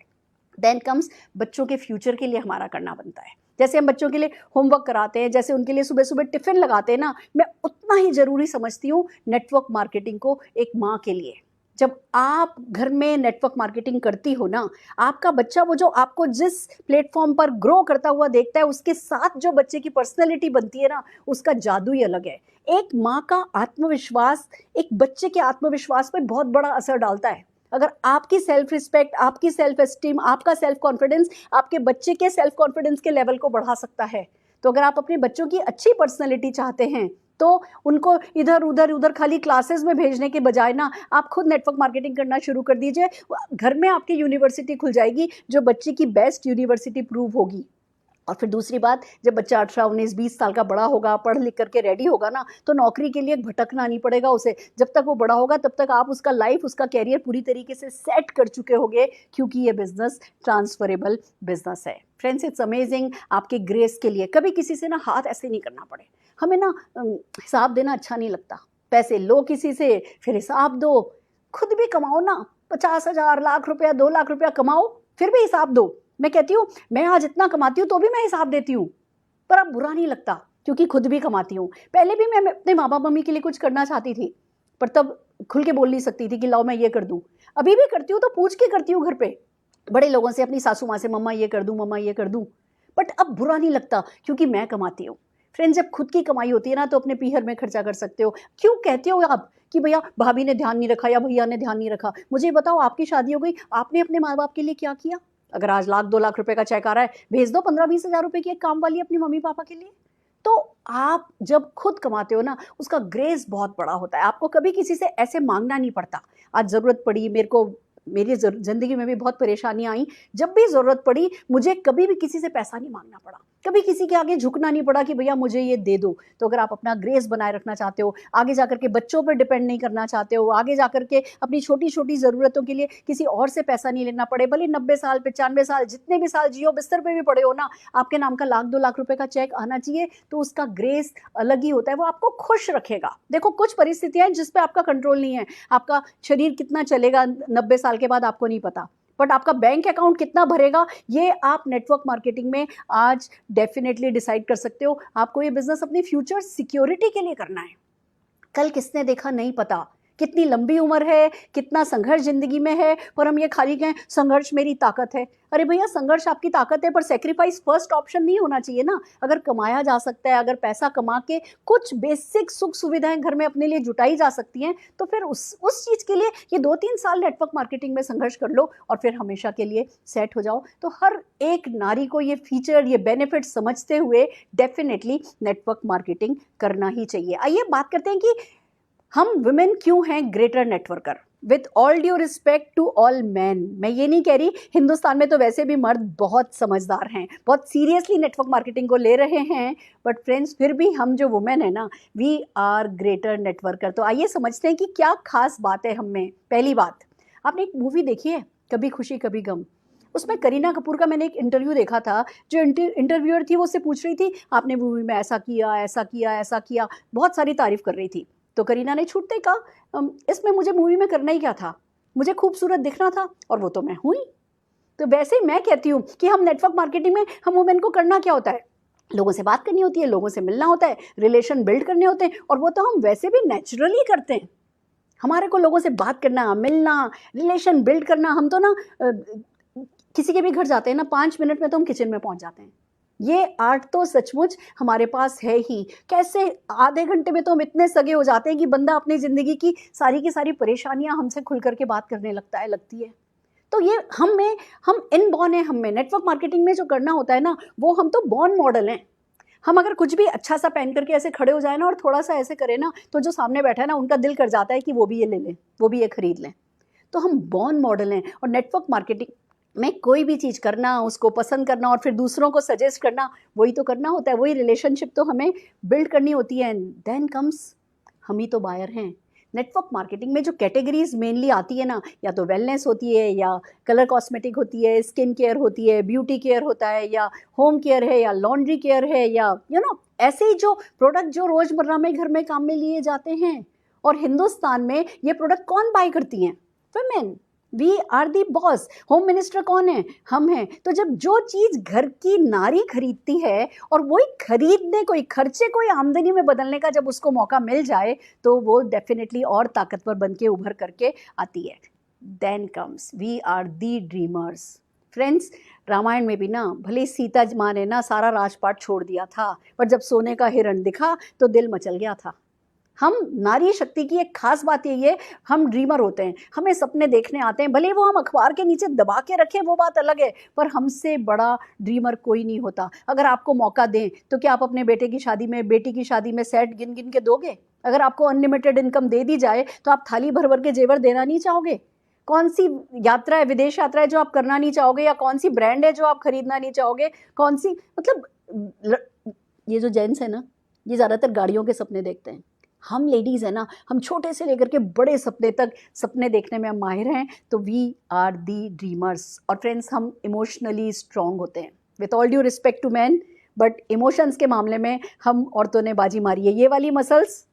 Speaker 1: देन कम्स बच्चों के फ्यूचर के लिए हमारा करना बनता है। जैसे हम बच्चों के लिए होमवर्क कराते हैं, जैसे उनके लिए सुबह सुबह टिफ़िन लगाते हैं ना, मैं उतना ही ज़रूरी समझती हूँ नेटवर्क मार्केटिंग को एक माँ के लिए। जब आप घर में नेटवर्क मार्केटिंग करती हो ना, आपका बच्चा वो जो आपको जिस प्लेटफॉर्म पर ग्रो करता हुआ देखता है, उसके साथ जो बच्चे की पर्सनैलिटी बनती है ना, उसका जादू ही अलग है। एक माँ का आत्मविश्वास एक बच्चे के आत्मविश्वास पर बहुत बड़ा असर डालता है। अगर आपकी सेल्फ रिस्पेक्ट, आपकी सेल्फ एस्टीम, आपका सेल्फ कॉन्फिडेंस आपके बच्चे के सेल्फ कॉन्फिडेंस के लेवल को बढ़ा सकता है। तो अगर आप अपने बच्चों की अच्छी पर्सनैलिटी चाहते हैं तो उनको इधर उधर खाली क्लासेस में भेजने के बजाय ना, आप खुद नेटवर्क मार्केटिंग करना शुरू कर दीजिए। घर में आपकी यूनिवर्सिटी खुल जाएगी जो बच्चे की बेस्ट यूनिवर्सिटी प्रूव होगी। और फिर दूसरी बात, जब बच्चा 18, 19, 20 साल का बड़ा होगा, पढ़ लिख करके रेडी होगा ना, तो नौकरी के लिए भटकना नहीं पड़ेगा उसे। जब तक वो बड़ा होगा तब तक आप उसका लाइफ, उसका कैरियर पूरी तरीके से सेट कर चुके होंगे, क्योंकि ये बिजनेस ट्रांसफरेबल बिजनेस है। Friends, it's amazing. आपके ग्रेस के लिए कभी किसी से ना हाथ ऐसे नहीं करना पड़े। हमें ना हिसाब देना अच्छा नहीं लगता। पैसे लो किसी से, फिर हिसाब दो। खुद भी कमाओ ना, 50,000, लाख रुपया, 2 लाख रुपया कमाओ, फिर भी हिसाब दो। मैं कहती हूँ, मैं आज इतना कमाती हूँ तो भी मैं हिसाब देती हूँ, पर अब बुरा नहीं लगता। क्योंकि खुद भी कमाती हूँ। पहले भी मैं अपने माँ बाप मम्मी के लिए कुछ करना चाहती थी, पर तब खुल के बोल नहीं सकती थी कि लाओ मैं ये कर दूँ। अभी भी करती हूँ तो पूछ के करती हूँ घर पे बड़े लोगों से, अपनी सासू माँ से, मम्मा ये कर दूँ, मम्मा ये कर दूँ। बट अब बुरा नहीं लगता क्योंकि मैं कमाती हूँ। फ्रेंड्स, जब खुद की कमाई होती है ना तो अपने पीहर में खर्चा कर सकते हो। क्यों कहते हो आप कि भैया भाभी ने ध्यान नहीं रखा या भैया ने ध्यान नहीं रखा? मुझे बताओ, आपकी शादी हो गई, आपने अपने माँ बाप के लिए क्या किया? अगर आज लाख 2 लाख रुपए का चेक आ रहा है, भेज दो 15-20 हज़ार रुपए की एक काम वाली अपनी मम्मी पापा के लिए। तो आप जब खुद कमाते हो ना, उसका ग्रेस बहुत बड़ा होता है। आपको कभी किसी से ऐसे मांगना नहीं पड़ता। आज ज़रूरत पड़ी मेरे को, मेरी ज़िंदगी में भी बहुत परेशानियाँ आई, जब भी ज़रूरत पड़ी मुझे कभी भी किसी से पैसा नहीं मांगना पड़ा, कभी किसी के आगे झुकना नहीं पड़ा कि भैया मुझे ये दे दो। तो अगर आप अपना ग्रेस बनाए रखना चाहते हो, आगे जाकर के बच्चों पर डिपेंड नहीं करना चाहते हो, आगे जाकर के अपनी छोटी-छोटी ज़रूरतों के लिए किसी और से पैसा नहीं लेना पड़े, भले 90 साल, 95 साल, जितने भी साल जियो, बिस्तर पे भी पड़े हो ना, आपके नाम का लाख 2 लाख रुपए का चेक आना चाहिए, तो उसका ग्रेस अलग ही होता है, वो आपको खुश रखेगा। देखो, कुछ परिस्थितियाँ हैं जिस पे आपका कंट्रोल नहीं है, आपका शरीर कितना चलेगा 90 साल के बाद आपको नहीं पता, बट आपका बैंक अकाउंट कितना भरेगा ये आप नेटवर्क मार्केटिंग में आज डेफिनेटली डिसाइड कर सकते हो। आपको ये बिजनेस अपनी फ्यूचर सिक्योरिटी के लिए करना है। कल किसने देखा नहीं पता, कितनी लंबी उम्र है, कितना संघर्ष जिंदगी में है, पर हम ये खाली कहें संघर्ष मेरी ताकत है। अरे भैया, संघर्ष आपकी ताकत है, पर सेक्रीफाइस फर्स्ट ऑप्शन नहीं होना चाहिए ना। अगर कमाया जा सकता है, अगर पैसा कमा के कुछ बेसिक सुख सुविधाएं घर में अपने लिए जुटाई जा सकती हैं, तो फिर उस चीज के लिए ये 2-3 साल नेटवर्क मार्केटिंग में संघर्ष कर लो और फिर हमेशा के लिए सेट हो जाओ। तो हर एक नारी को ये फीचर, ये बेनिफिट समझते हुए डेफिनेटली नेटवर्क मार्केटिंग करना ही चाहिए। आइए बात करते हैं कि हम वुमेन क्यों हैं greater networker. With all due respect to all man, मैं ये नहीं कह रही, हिंदुस्तान में तो वैसे भी मर्द बहुत समझदार हैं, बहुत सीरियसली नेटवर्क मार्केटिंग को ले रहे हैं, बट फ्रेंड्स फिर भी हम जो वुमेन है ना, वी आर ग्रेटर नेटवर्कर। तो आइए समझते हैं कि क्या खास बात है हम में। पहली बात, आपने एक मूवी देखी है कभी खुशी कभी गम? उसमें करीना कपूर का मैंने एक इंटरव्यू देखा था। जो इंटरव्यूअर थी वो उससे पूछ रही थी, आपने मूवी में ऐसा किया, ऐसा किया, ऐसा किया, बहुत सारी तारीफ कर रही थी। तो करीना ने छूटते कहा, इसमें मुझे मूवी में करना ही क्या था, मुझे खूबसूरत दिखना था और वो तो मैं हुई। तो वैसे ही मैं कहती हूँ कि हम नेटवर्क मार्केटिंग में हम वुमेन को करना क्या होता है, लोगों से बात करनी होती है, लोगों से मिलना होता है, रिलेशन बिल्ड करने होते हैं, और वो तो हम वैसे भी नेचुरली करते हैं। हमारे को लोगों से बात करना, मिलना, रिलेशन बिल्ड करना, हम तो ना किसी के भी घर जाते हैं ना, 5 मिनट में तो हम किचन में पहुंच जाते हैं। ये आर्ट तो सचमुच हमारे पास है ही। कैसे आधे घंटे में तो हम इतने सगे हो जाते हैं कि बंदा अपनी ज़िंदगी की सारी परेशानियां हमसे खुल करके बात करने लगती है। तो ये हम इनबॉर्न है, हम में नेटवर्क मार्केटिंग में जो करना होता है ना, वो हम तो बॉर्न मॉडल हैं। हम अगर कुछ भी अच्छा सा पहन करके ऐसे खड़े हो जाए ना और थोड़ा सा ऐसे करें ना, तो जो सामने बैठा है ना, उनका दिल कर जाता है कि वो भी ये ले लें, वो भी ये खरीद लें। तो हम बॉर्न मॉडल हैं, और नेटवर्क मार्केटिंग में कोई भी चीज़ करना, उसको पसंद करना और फिर दूसरों को सजेस्ट करना, वही तो करना होता है, वही रिलेशनशिप तो हमें बिल्ड करनी होती है। देन कम्स, हम ही तो बायर हैं। नेटवर्क मार्केटिंग में जो कैटेगरीज मेनली आती है ना, या तो वेलनेस होती है, या कलर कॉस्मेटिक होती है, स्किन केयर होती है, ब्यूटी केयर होता है, या होम केयर है, या लॉन्ड्री केयर है, या ऐसे ही जो प्रोडक्ट जो रोज़मर्रा में घर में काम में लिए जाते हैं। और हिंदुस्तान में ये प्रोडक्ट कौन बाय करती हैं? Women. We are the boss. Home minister कौन है? हम हैं। तो जब जो चीज़ घर की नारी खरीदती है और वही खरीदने को, खर्चे को आमदनी में बदलने का जब उसको मौका मिल जाए, तो वो डेफिनेटली और ताकतवर बन के उभर करके आती है। Then comes, we are the dreamers. Friends, Ramayana में भी ना, भले सीता माँ ने ना सारा राजपाट छोड़ दिया था, पर जब सोने का हिरण दिखा तो दिल मचल गया था। हम नारी शक्ति की एक खास बात यही है, हम ड्रीमर होते हैं, हमें सपने देखने आते हैं, भले वो हम अखबार के नीचे दबा के रखें वो बात अलग है, पर हमसे बड़ा ड्रीमर कोई नहीं होता। अगर आपको मौका दें तो क्या आप अपने बेटे की शादी में, बेटी की शादी में सेट गिन गिन के दोगे? अगर आपको अनलिमिटेड इनकम दे दी जाए तो आप थाली भर भर के जेवर देना नहीं चाहोगे? कौन सी यात्रा है, विदेश यात्रा है जो आप करना नहीं चाहोगे, या कौन सी ब्रांड है जो आप खरीदना नहीं चाहोगे? कौन सी, मतलब ये जो जेंट्स है ना, ये ज़्यादातर गाड़ियों के सपने देखते हैं। हम लेडीज़ है ना, हम छोटे से लेकर के बड़े सपने तक सपने देखने में हम माहिर हैं। तो वी आर दी ड्रीमर्स। और फ्रेंड्स, हम इमोशनली स्ट्रॉन्ग होते हैं, with all due respect to man, but emotions के मामले में हम औरतों ने बाजी मारी है। ये वाली मसल्स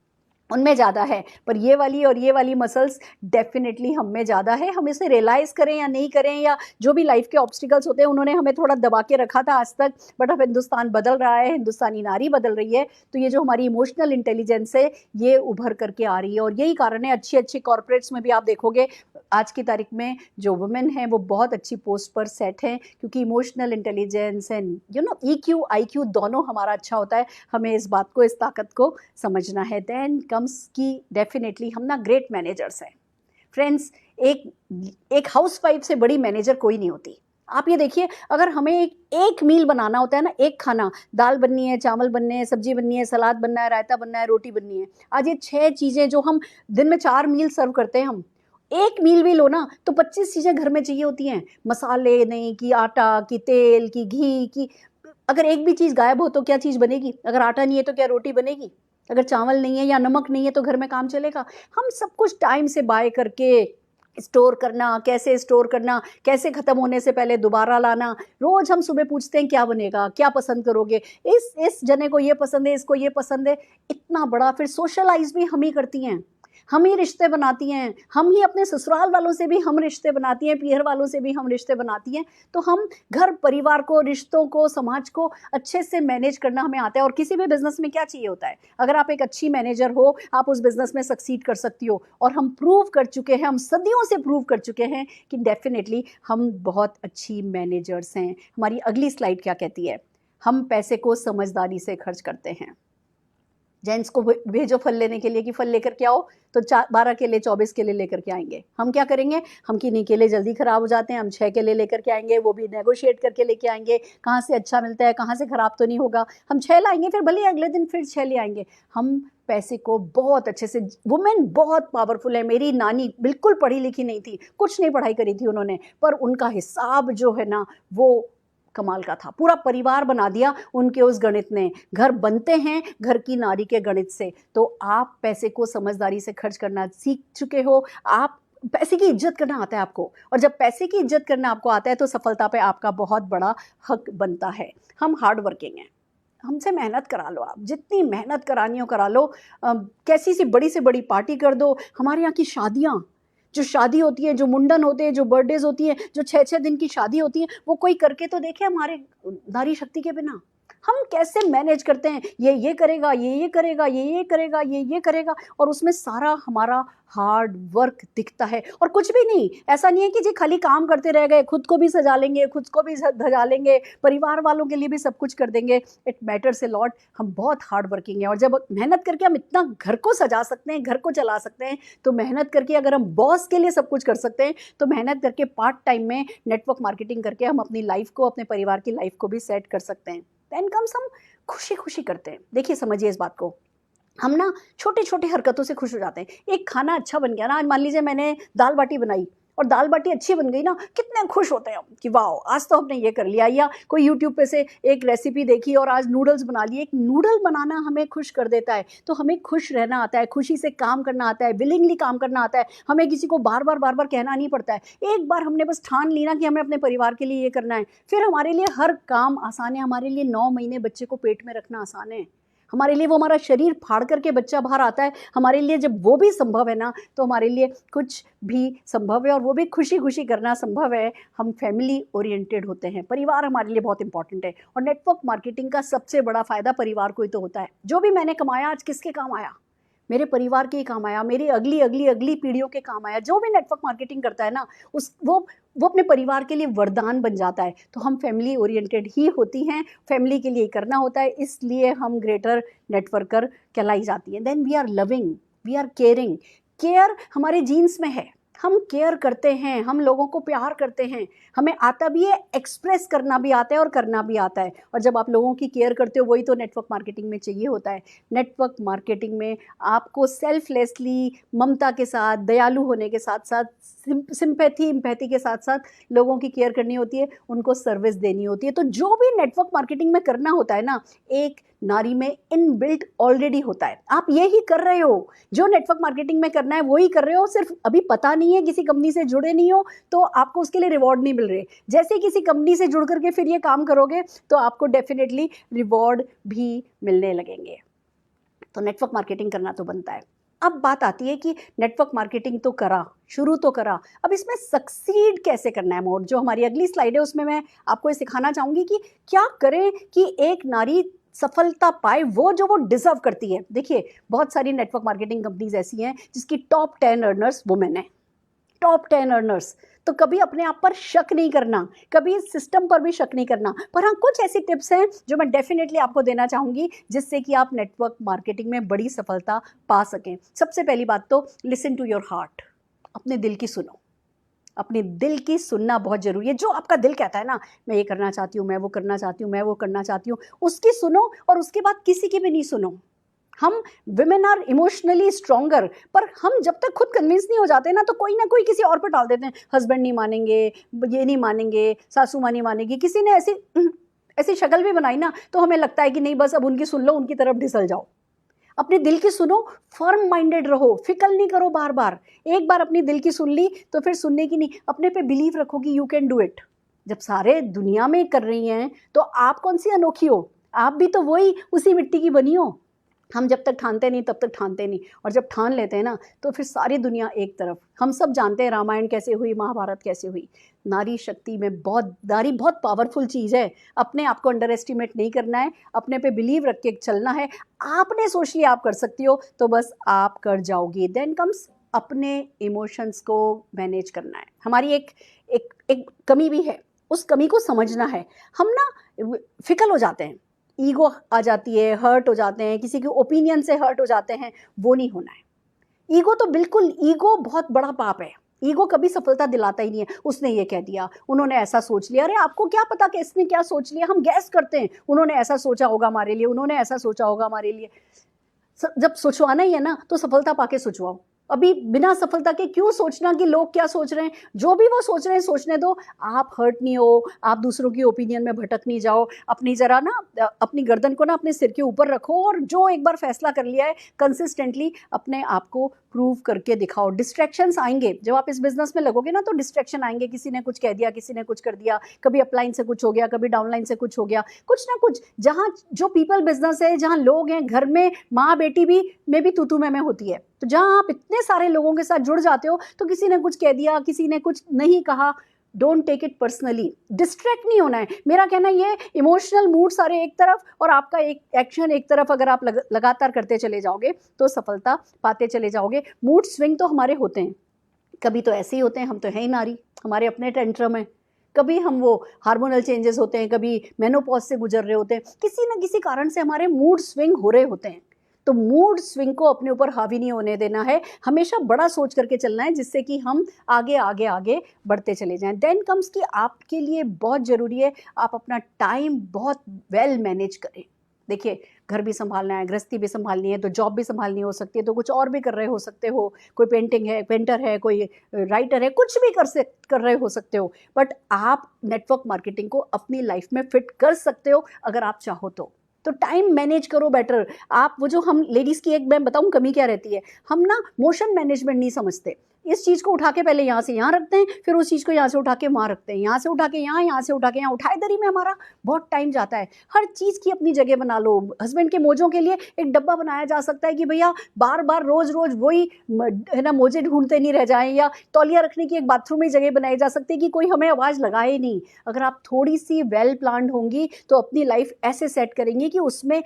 Speaker 1: उनमें ज़्यादा है, पर ये वाली और ये वाली मसल्स डेफिनेटली हम में ज़्यादा है। हम इसे रियलाइज़ करें या नहीं करें, या जो भी लाइफ के ऑब्स्टिकल्स होते हैं उन्होंने हमें थोड़ा दबा के रखा था आज तक, बट अब हिंदुस्तान बदल रहा है, हिंदुस्तानी नारी बदल रही है, तो ये जो हमारी इमोशनल इंटेलिजेंस है ये उभर करके आ रही है। और यही कारण है, अच्छी अच्छी कॉर्पोरेट्स में भी आप देखोगे आज की तारीख में जो वुमेन हैं वो बहुत अच्छी पोस्ट पर सेट हैं, क्योंकि emotional intelligence and EQ IQ दोनों हमारा अच्छा होता है। हमें इस बात को, इस ताकत को समझना है। देन कम्स की डेफिनेटली हम ना ग्रेट मैनेजर्स हैं फ्रेंड्स। एक हाउसवाइफ से बड़ी मैनेजर कोई नहीं होती। आप ये देखिए, अगर हमें एक मील बनाना होता है ना, एक खाना, दाल बननी है, चावल बनने हैं, सब्जी बननी है, सलाद बनना है, रायता बनना है, रोटी बननी है, आज ये 6 चीज़ें जो हम दिन में 4 मील सर्व करते हैं, हम एक मील भी लो ना तो 25 चीज़ें घर में चाहिए होती हैं। मसाले नहीं, कि आटा, कि तेल, की घी, की अगर एक भी चीज़ गायब हो तो क्या चीज़ बनेगी? अगर आटा नहीं है तो क्या रोटी बनेगी? अगर चावल नहीं है या नमक नहीं है तो घर में काम चलेगा? हम सब कुछ टाइम से बाय करके स्टोर करना, कैसे स्टोर करना, कैसे ख़त्म होने से पहले दोबारा लाना। रोज़ हम सुबह पूछते हैं क्या बनेगा, क्या पसंद करोगे, इस जने को ये पसंद है, इसको ये पसंद है। इतना बड़ा फिर सोशलाइज़ भी हम ही करती हैं, हम ही रिश्ते बनाती हैं, हम ही अपने ससुराल वालों से भी हम रिश्ते बनाती हैं, पीहर वालों से भी हम रिश्ते बनाती हैं। तो हम घर परिवार को, रिश्तों को, समाज को अच्छे से मैनेज करना हमें आता है। और किसी भी बिजनेस में क्या चाहिए होता है, अगर आप एक अच्छी मैनेजर हो आप उस बिजनेस में सक्सीड कर सकती हो। और हम प्रूव कर चुके हैं, हम सदियों से प्रूव कर चुके हैं कि डेफिनेटली हम बहुत अच्छी मैनेजर्स हैं। हमारी अगली स्लाइड क्या कहती है, हम पैसे को समझदारी से खर्च करते हैं। जेंट्स को भेजो फल लेने के लिए कि फल लेकर के आओ, तो 12 केले 24 केले लेकर के आएंगे। हम क्या करेंगे, हम किन्हीं केले जल्दी ख़राब हो जाते हैं, हम 6 केले लेकर के आएंगे, वो भी नेगोशिएट करके लेके आएंगे, कहाँ से अच्छा मिलता है, कहाँ से ख़राब तो नहीं होगा। हम 6 लाएंगे, फिर भले अगले दिन फिर 6 ले आएंगे। हम पैसे को बहुत अच्छे से, वुमेन बहुत पावरफुल है। मेरी नानी बिल्कुल पढ़ी लिखी नहीं थी, कुछ नहीं पढ़ाई करी थी उन्होंने, पर उनका हिसाब जो है ना वो कमाल का था। पूरा परिवार बना दिया उनके उस गणित ने। घर बनते हैं घर की नारी के गणित से। तो आप पैसे को समझदारी से खर्च करना सीख चुके हो। आप पैसे की इज्जत करना आता है आपको, और जब पैसे की इज्जत करना आपको आता है तो सफलता पे आपका बहुत बड़ा हक बनता है। हम हार्ड वर्किंग हैं, हमसे मेहनत करा लो, आप जितनी मेहनत करानी हो करा लो। कैसी सी बड़ी से बड़ी पार्टी कर दो। हमारे यहाँ की शादियाँ, जो शादी होती है, जो मुंडन होते हैं, जो बर्थडेज होती है, जो 6-6 दिन की शादी होती है, वो कोई करके तो देखे हमारे नारी शक्ति के बिना। हम कैसे मैनेज करते हैं, ये करेगा, ये करेगा, ये करेगा, ये करेगा, और उसमें सारा हमारा हार्ड वर्क दिखता है। और कुछ भी नहीं, ऐसा नहीं है कि जी खाली काम करते रह गए, खुद को भी सजा लेंगे, खुद को भी धजा लेंगे, परिवार वालों के लिए भी सब कुछ कर देंगे। It matters a lot. हम बहुत हार्ड वर्किंग हैं, और जब मेहनत करके हम इतना घर को सजा सकते हैं, घर को चला सकते हैं, तो मेहनत करके अगर हम बॉस के लिए सब कुछ कर सकते हैं, तो मेहनत करके पार्ट टाइम में नेटवर्क मार्केटिंग करके हम अपनी लाइफ को, अपने परिवार की लाइफ को भी सेट कर सकते हैं। देन कम्स हम खुशी खुशी करते हैं। देखिए समझिए इस बात को, हम ना छोटे छोटे हरकतों से खुश हो जाते हैं। एक खाना अच्छा बन गया ना, आज मान लीजिए मैंने दाल बाटी बनाई और दाल बाटी अच्छी बन गई ना, कितने खुश होते हैं हम कि वाह आज तो हमने ये कर लिया। या कोई यूट्यूब पे से एक रेसिपी देखी और आज नूडल्स बना लिए। एक नूडल बनाना हमें खुश कर देता है। तो हमें खुश रहना आता है, खुशी से काम करना आता है, विलिंगली काम करना आता है। हमें किसी को बार बार कहना नहीं पड़ता है। एक बार हमने बस ठान ली ना कि हमें अपने परिवार के लिए ये करना है, फिर हमारे लिए हर काम आसान है। हमारे लिए 9 महीने बच्चे को पेट में रखना आसान है। हमारे लिए वो हमारा शरीर फाड़ करके बच्चा बाहर आता है। हमारे लिए जब वो भी संभव है ना, तो हमारे लिए कुछ भी संभव है, और वो भी खुशी खुशी करना संभव है। हम फैमिली ओरिएंटेड होते हैं, परिवार हमारे लिए बहुत इंपॉर्टेंट है। और नेटवर्क मार्केटिंग का सबसे बड़ा फायदा परिवार को ही तो होता है। जो भी मैंने कमाया आज किसके काम आया, मेरे परिवार के ही काम आया, मेरी अगली अगली अगली पीढ़ियों के काम आया। जो भी नेटवर्क मार्केटिंग करता है ना, वो अपने परिवार के लिए वरदान बन जाता है। तो हम फैमिली ओरिएंटेड ही होती हैं, फैमिली के लिए करना होता है, इसलिए हम ग्रेटर नेटवर्कर कहलाई जाती हैं। Then we are loving, we are caring. Care हमारे जीन्स में है, हम केयर करते हैं, हम लोगों को प्यार करते हैं। हमें आता भी है, एक्सप्रेस करना भी आता है और करना भी आता है। और जब आप लोगों की केयर करते हो, वही तो नेटवर्क मार्केटिंग में चाहिए होता है। नेटवर्क मार्केटिंग में आपको सेल्फलेसली, ममता के साथ, दयालु होने के साथ साथ, सिंपैथी के साथ साथ लोगों की केयर करनी होती है, उनको सर्विस देनी होती है। तो जो भी नेटवर्क मार्केटिंग में करना होता है ना, एक नारी में इनबिल्ट ऑलरेडी होता है। आप यही कर रहे हो, जो नेटवर्क मार्केटिंग में करना है वही कर रहे हो, सिर्फ अभी पता नहीं है, किसी कंपनी से जुड़े नहीं हो, तो आपको उसके लिए रिवॉर्ड नहीं मिल रहे। जैसे किसी कंपनी से जुड़ करके फिर ये काम करोगे तो आपको डेफिनेटली रिवॉर्ड भी मिलने लगेंगे। तो नेटवर्क मार्केटिंग करना तो बनता है। अब बात आती है कि नेटवर्क मार्केटिंग तो करा, शुरू तो करा, अब इसमें सक्सीड कैसे करना है मोर। जो हमारी अगली स्लाइड है उसमें मैं आपको ये सिखाना चाहूँगी कि क्या करें कि एक नारी सफलता पाए वो जो वो डिजर्व करती है। देखिए बहुत सारी नेटवर्क मार्केटिंग कंपनीज ऐसी हैं जिसकी टॉप 10 अर्नर्स वुमेन है, टॉप 10 अर्नर्स। तो कभी अपने आप पर शक नहीं करना, कभी सिस्टम पर भी शक नहीं करना। पर हाँ, कुछ ऐसी टिप्स हैं जो मैं डेफिनेटली आपको देना चाहूँगी जिससे कि आप नेटवर्क मार्केटिंग में बड़ी सफलता पा सकें। सबसे पहली बात तो लिसन टू योर हार्ट, अपने दिल की सुनो। अपने दिल की सुनना बहुत ज़रूरी है। जो आपका दिल कहता है ना, मैं ये करना चाहती हूँ, मैं वो करना चाहती हूँ, मैं वो करना चाहती हूँ, उसकी सुनो और उसके बाद किसी की भी नहीं सुनो। हम विमेन आर इमोशनली स्ट्रॉन्गर, पर हम जब तक खुद कन्विंस नहीं हो जाते ना तो कोई ना कोई किसी और पर डाल देते हैं। हस्बैंड नहीं मानेंगे, ये नहीं मानेंगे, सासू माँ नहीं मानेगी, किसी ने ऐसी ऐसी शक्ल भी बनाई ना तो हमें लगता है कि नहीं बस अब उनकी सुन लो, उनकी तरफ ढिसल जाओ। अपने दिल की सुनो, फर्म माइंडेड रहो, फिकल नहीं करो बार बार। एक बार अपनी दिल की सुन ली तो फिर सुनने की नहीं, अपने पे बिलीव रखो कि यू कैन डू इट। जब सारे दुनिया में कर रही हैं तो आप कौन सी अनोखी हो, आप भी तो वही उसी मिट्टी की बनी हो। हम जब तक ठानते नहीं तब तक ठानते नहीं, और जब ठान लेते हैं ना तो फिर सारी दुनिया एक तरफ। हम सब जानते हैं रामायण कैसे हुई, महाभारत कैसे हुई। नारी शक्ति में नारी बहुत पावरफुल चीज़ है। अपने आप को अंडर एस्टिमेट नहीं करना है, अपने पे बिलीव रख के चलना है। आपने सोच लिया आप कर सकती हो तो बस आप कर जाओगी। देन कम्स अपने इमोशंस को मैनेज करना है। हमारी एक एक एक कमी भी है, उस कमी को समझना है। हम ना फिकल हो जाते हैं, ईगो आ जाती है, हर्ट हो जाते हैं, किसी के ओपिनियन से हर्ट हो जाते हैं। वो नहीं होना है। ईगो तो बिल्कुल, ईगो बहुत बड़ा पाप है। ईगो कभी सफलता दिलाता ही नहीं है। उसने ये कह दिया, उन्होंने ऐसा सोच लिया, अरे आपको क्या पता कि इसने क्या सोच लिया। हम गैस करते हैं, उन्होंने ऐसा सोचा होगा हमारे लिए, उन्होंने ऐसा सोचा होगा हमारे लिए। जब सोचवाना ही है ना तो सफलता पाके सोचवाओ। अभी बिना सफलता के क्यों सोचना कि लोग क्या सोच रहे हैं। जो भी वो सोच रहे हैं सोचने दो, आप हर्ट नहीं हो, आप दूसरों की ओपिनियन में भटक नहीं जाओ। अपनी जरा ना अपनी गर्दन को ना अपने सिर के ऊपर रखो, और जो एक बार फैसला कर लिया है कंसिस्टेंटली अपने आप को प्रूव करके दिखाओ। डिस्ट्रैक्शंस आएंगे, जब आप इस बिजनेस में लगोगे ना तो डिस्ट्रैक्शन आएंगे। किसी ने कुछ कह दिया, किसी ने कुछ कर दिया, कभी अपलाइन से कुछ हो गया, कभी डाउनलाइन से कुछ हो गया, कुछ ना कुछ। जहाँ जो पीपल बिजनेस है, जहाँ लोग हैं, घर में माँ बेटी भी में भी तू मैं होती है। तो जहाँ आप इतने सारे लोगों के साथ जुड़ जाते हो तो किसी ने कुछ कह दिया, किसी ने कुछ नहीं कहा, don't take it personally. Distract नहीं होना है। मेरा कहना ये, इमोशनल मूड सारे एक तरफ और आपका एक एक्शन एक तरफ, अगर आप लगातार करते चले जाओगे तो सफलता पाते चले जाओगे। मूड स्विंग तो हमारे होते हैं, कभी तो ऐसे ही होते हैं, हम तो है ही नारी, हमारे अपने टेंट्रम है। कभी हम वो हार्मोनल चेंजेस होते हैं, कभी मेनोपॉज से गुजर रहे होते हैं, किसी न किसी कारण से हमारे मूड स्विंग हो रहे होते हैं। तो मूड स्विंग को अपने ऊपर हावी नहीं होने देना है, हमेशा बड़ा सोच करके चलना है जिससे कि हम आगे आगे आगे बढ़ते चले जाएं। देन कम्स कि आपके लिए बहुत ज़रूरी है आप अपना टाइम बहुत वेल मैनेज करें। देखिए घर भी संभालना है, गृहस्थी भी संभालनी है, तो जॉब भी संभालनी हो सकती है, तो कुछ और भी कर रहे हो सकते हो। कोई पेंटर है, कोई राइटर है, कुछ भी कर रहे हो सकते हो। बट आप नेटवर्क मार्केटिंग को अपनी लाइफ में फिट कर सकते हो अगर आप चाहो तो टाइम मैनेज करो बेटर। आप वो जो हम लेडीज़ की एक मैं बताऊं कमी क्या रहती है, हम ना मोशन मैनेजमेंट नहीं समझते। इस चीज़ को उठा के पहले यहाँ से यहाँ रखते हैं, फिर उस चीज़ को यहाँ से उठा के वहाँ रखते हैं, यहाँ से उठा के यहाँ से उठा के यहाँ, उठाए दरी में हमारा बहुत टाइम जाता है। हर चीज़ की अपनी जगह बना लो। हस्बैंड के मोजों के लिए एक डब्बा बनाया जा सकता है कि भैया बार बार रोज़ रोज़ वही है ना मोजे ढूंढते नहीं रह जाएं, या तौलिया रखने की एक बाथरूम में जगह बनाई जा सकती है कि कोई हमें आवाज़ लगाए नहीं। अगर आप थोड़ी सी वेल प्लान्ड होंगी तो अपनी लाइफ ऐसे सेट करेंगी कि उसमें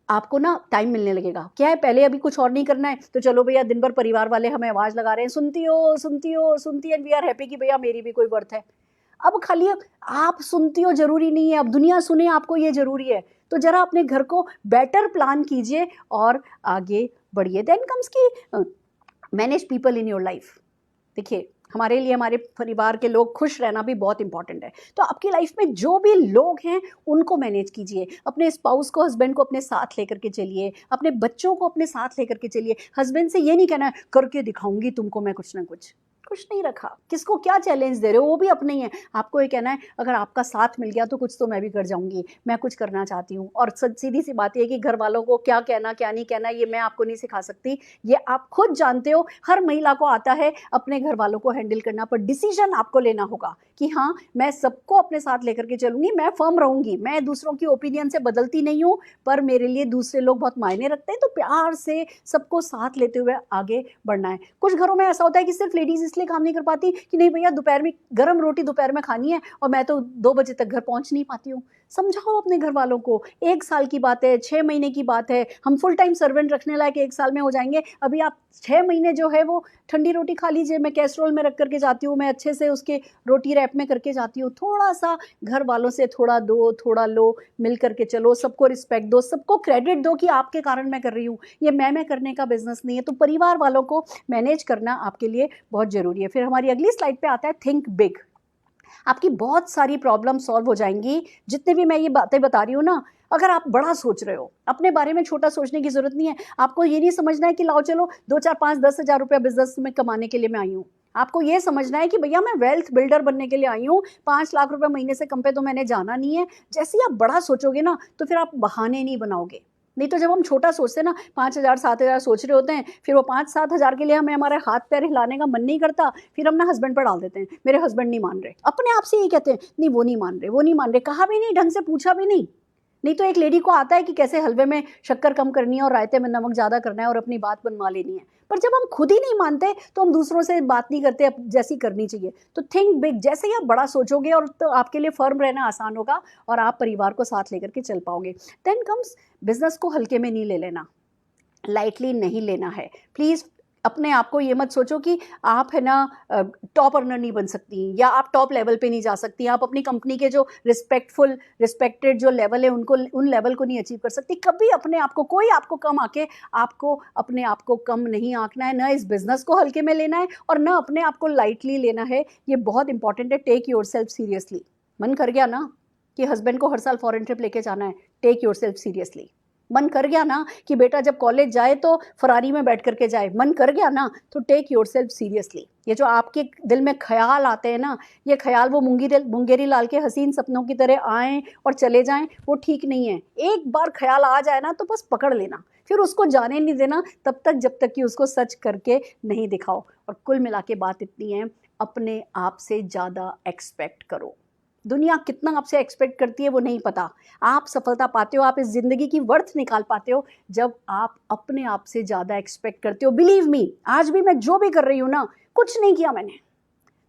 Speaker 1: आपको ना टाइम मिलने लगेगा। क्या है, पहले अभी कुछ और नहीं करना है तो चलो भैया दिन भर परिवार वाले हमें आवाज़ लगा रहे हैं, सुनती हो सुनती हो सुनती है, एंड वी आर हैप्पी कि भैया मेरी भी कोई वर्थ है। अब खाली आप सुनती हो जरूरी नहीं है, अब दुनिया सुने आपको ये जरूरी है। तो जरा अपने घर को बेटर प्लान कीजिए और आगे बढ़िए। देन कम्स की manage people in your life. देखिए हमारे लिए हमारे परिवार के लोग खुश रहना भी बहुत इंपॉर्टेंट है। तो आपकी लाइफ में जो भी लोग हैं उनको मैनेज कीजिए। अपने स्पाउस को, हस्बैंड को अपने साथ लेकर के चलिए, अपने बच्चों को अपने साथ लेकर के चलिए। हस्बैंड से ये नहीं कहना है करके दिखाऊंगी तुमको मैं कुछ ना कुछ। कुछ नहीं रखा। किसको क्या चैलेंज दे रहे हो, वो भी अपने ही है। आपको ये कहना है अगर आपका साथ मिल गया तो कुछ तो मैं भी कर जाऊंगी, मैं कुछ करना चाहती हूँ। और सीधी सी बात ये है कि घर वालों को क्या कहना क्या नहीं कहना ये मैं आपको नहीं सिखा सकती, ये आप खुद जानते हो। हर महिला को आता है अपने घर वालों को हैंडल करना, पर डिसीजन आपको लेना होगा कि हाँ मैं सबको अपने साथ लेकर के चलूंगी, मैं फर्म रहूंगी, मैं दूसरों की ओपिनियन से बदलती नहीं हूँ, पर मेरे लिए दूसरे लोग बहुत मायने रखते हैं, तो प्यार से सबको साथ लेते हुए आगे बढ़ना है। कुछ घरों में ऐसा होता है कि सिर्फ लेडीज इसलिए काम नहीं कर पाती कि नहीं भैया दोपहर में गर्म रोटी दोपहर में खानी है और मैं तो 2 बजे तक घर पहुंच नहीं पाती हूँ। समझाओ अपने घर वालों को, 1 साल की बात है, 6 महीने की बात है, हम फुल टाइम सर्वेंट रखने लायक 1 साल में हो जाएंगे। अभी आप 6 महीने जो है वो ठंडी रोटी खा लीजिए, मैं कैसरोल में रख करके जाती हूँ, मैं अच्छे से उसके रोटी रैप में करके जाती हूँ। थोड़ा सा घर वालों से थोड़ा दो थोड़ा लो, मिल करके चलो, सबको रिस्पेक्ट दो, सबको क्रेडिट दो कि आपके कारण मैं कर रही हूँ, ये मैं करने का बिजनेस नहीं है। तो परिवार वालों को मैनेज करना आपके लिए बहुत जरूरी है। फिर हमारी अगली स्लाइड पे आता है थिंक बिग। आपकी बहुत सारी प्रॉब्लम सॉल्व हो जाएंगी। जितने भी मैं ये बातें बता रही हूँ ना, अगर आप बड़ा सोच रहे हो, अपने बारे में छोटा सोचने की जरूरत नहीं है। आपको ये नहीं समझना है कि लाओ चलो 2 4 5 10 हज़ार रुपया बिजनेस में कमाने के लिए मैं आई हूँ। आपको ये समझना है कि भैया मैं वेल्थ बिल्डर बनने के लिए आई हूँ, 5 लाख रुपए महीने से कम पे तो मैंने जाना नहीं है। जैसे ही आप बड़ा सोचोगे ना तो फिर आप बहाने नहीं बनाओगे। नहीं तो जब हम छोटा सोचते हैं ना, 5 हज़ार 7 हज़ार सोच रहे होते हैं, फिर वो 5 7 हज़ार के लिए हमें हमारे हाथ पैर हिलाने का मन नहीं करता, फिर हम ना हस्बैंड पर डाल देते हैं, मेरे हस्बैंड नहीं मान रहे। अपने आप से यही कहते हैं नहीं वो नहीं मान रहे, वो नहीं मान रहे, कहा भी नहीं, ढंग से पूछा भी नहीं। नहीं तो एक लेडी को आता है कि कैसे हलवे में शक्कर कम करनी है और रायते में नमक ज़्यादा करना है और अपनी बात बनवा लेनी है। पर जब हम खुद ही नहीं मानते तो हम दूसरों से बात नहीं करते जैसी करनी चाहिए। तो थिंक बिग, जैसे ही आप बड़ा सोचोगे और तो आपके लिए फर्म रहना आसान होगा और आप परिवार को साथ लेकर के चल पाओगे। देन कम्स बिजनेस को हल्के में नहीं ले लेना, लाइटली नहीं लेना है। प्लीज़ अपने आप को ये मत सोचो कि आप है ना टॉप अर्नर नहीं बन सकती या आप टॉप लेवल पे नहीं जा सकती, आप अपनी कंपनी के जो रिस्पेक्टेड जो लेवल है उनको उन लेवल को नहीं अचीव कर सकती। कभी अपने आप को कोई आपको कम आके आपको अपने आप को कम नहीं आंकना है, ना इस बिजनेस को हल्के में लेना है और ना अपने आप को लाइटली लेना है। ये बहुत इंपॉर्टेंट है। Take yourself seriously. मन कर गया ना कि हस्बैंड को हर साल फॉरेन ट्रिप लेके जाना है, टेक योर सेल्फ सीरियसली। मन कर गया ना कि बेटा जब कॉलेज जाए तो फरारी में बैठ करके जाए, मन कर गया ना तो टेक योरसेल्फ सीरियसली। ये जो आपके दिल में ख्याल आते हैं ना, ये ख्याल वो मुंगेरी लाल के हसीन सपनों की तरह आएँ और चले जाएं, वो ठीक नहीं है। एक बार ख्याल आ जाए ना तो बस पकड़ लेना, फिर उसको जाने नहीं देना तब तक जब तक कि उसको सच करके नहीं दिखाओ। और कुल मिला के बात इतनी है, अपने आप से ज़्यादा एक्सपेक्ट करो। दुनिया कितना आपसे एक्सपेक्ट करती है वो नहीं पता। आप सफलता पाते हो, आप इस ज़िंदगी की वर्थ निकाल पाते हो जब आप अपने आप से ज़्यादा एक्सपेक्ट करते हो। बिलीव मी, आज भी मैं जो भी कर रही हूँ ना, कुछ नहीं किया मैंने,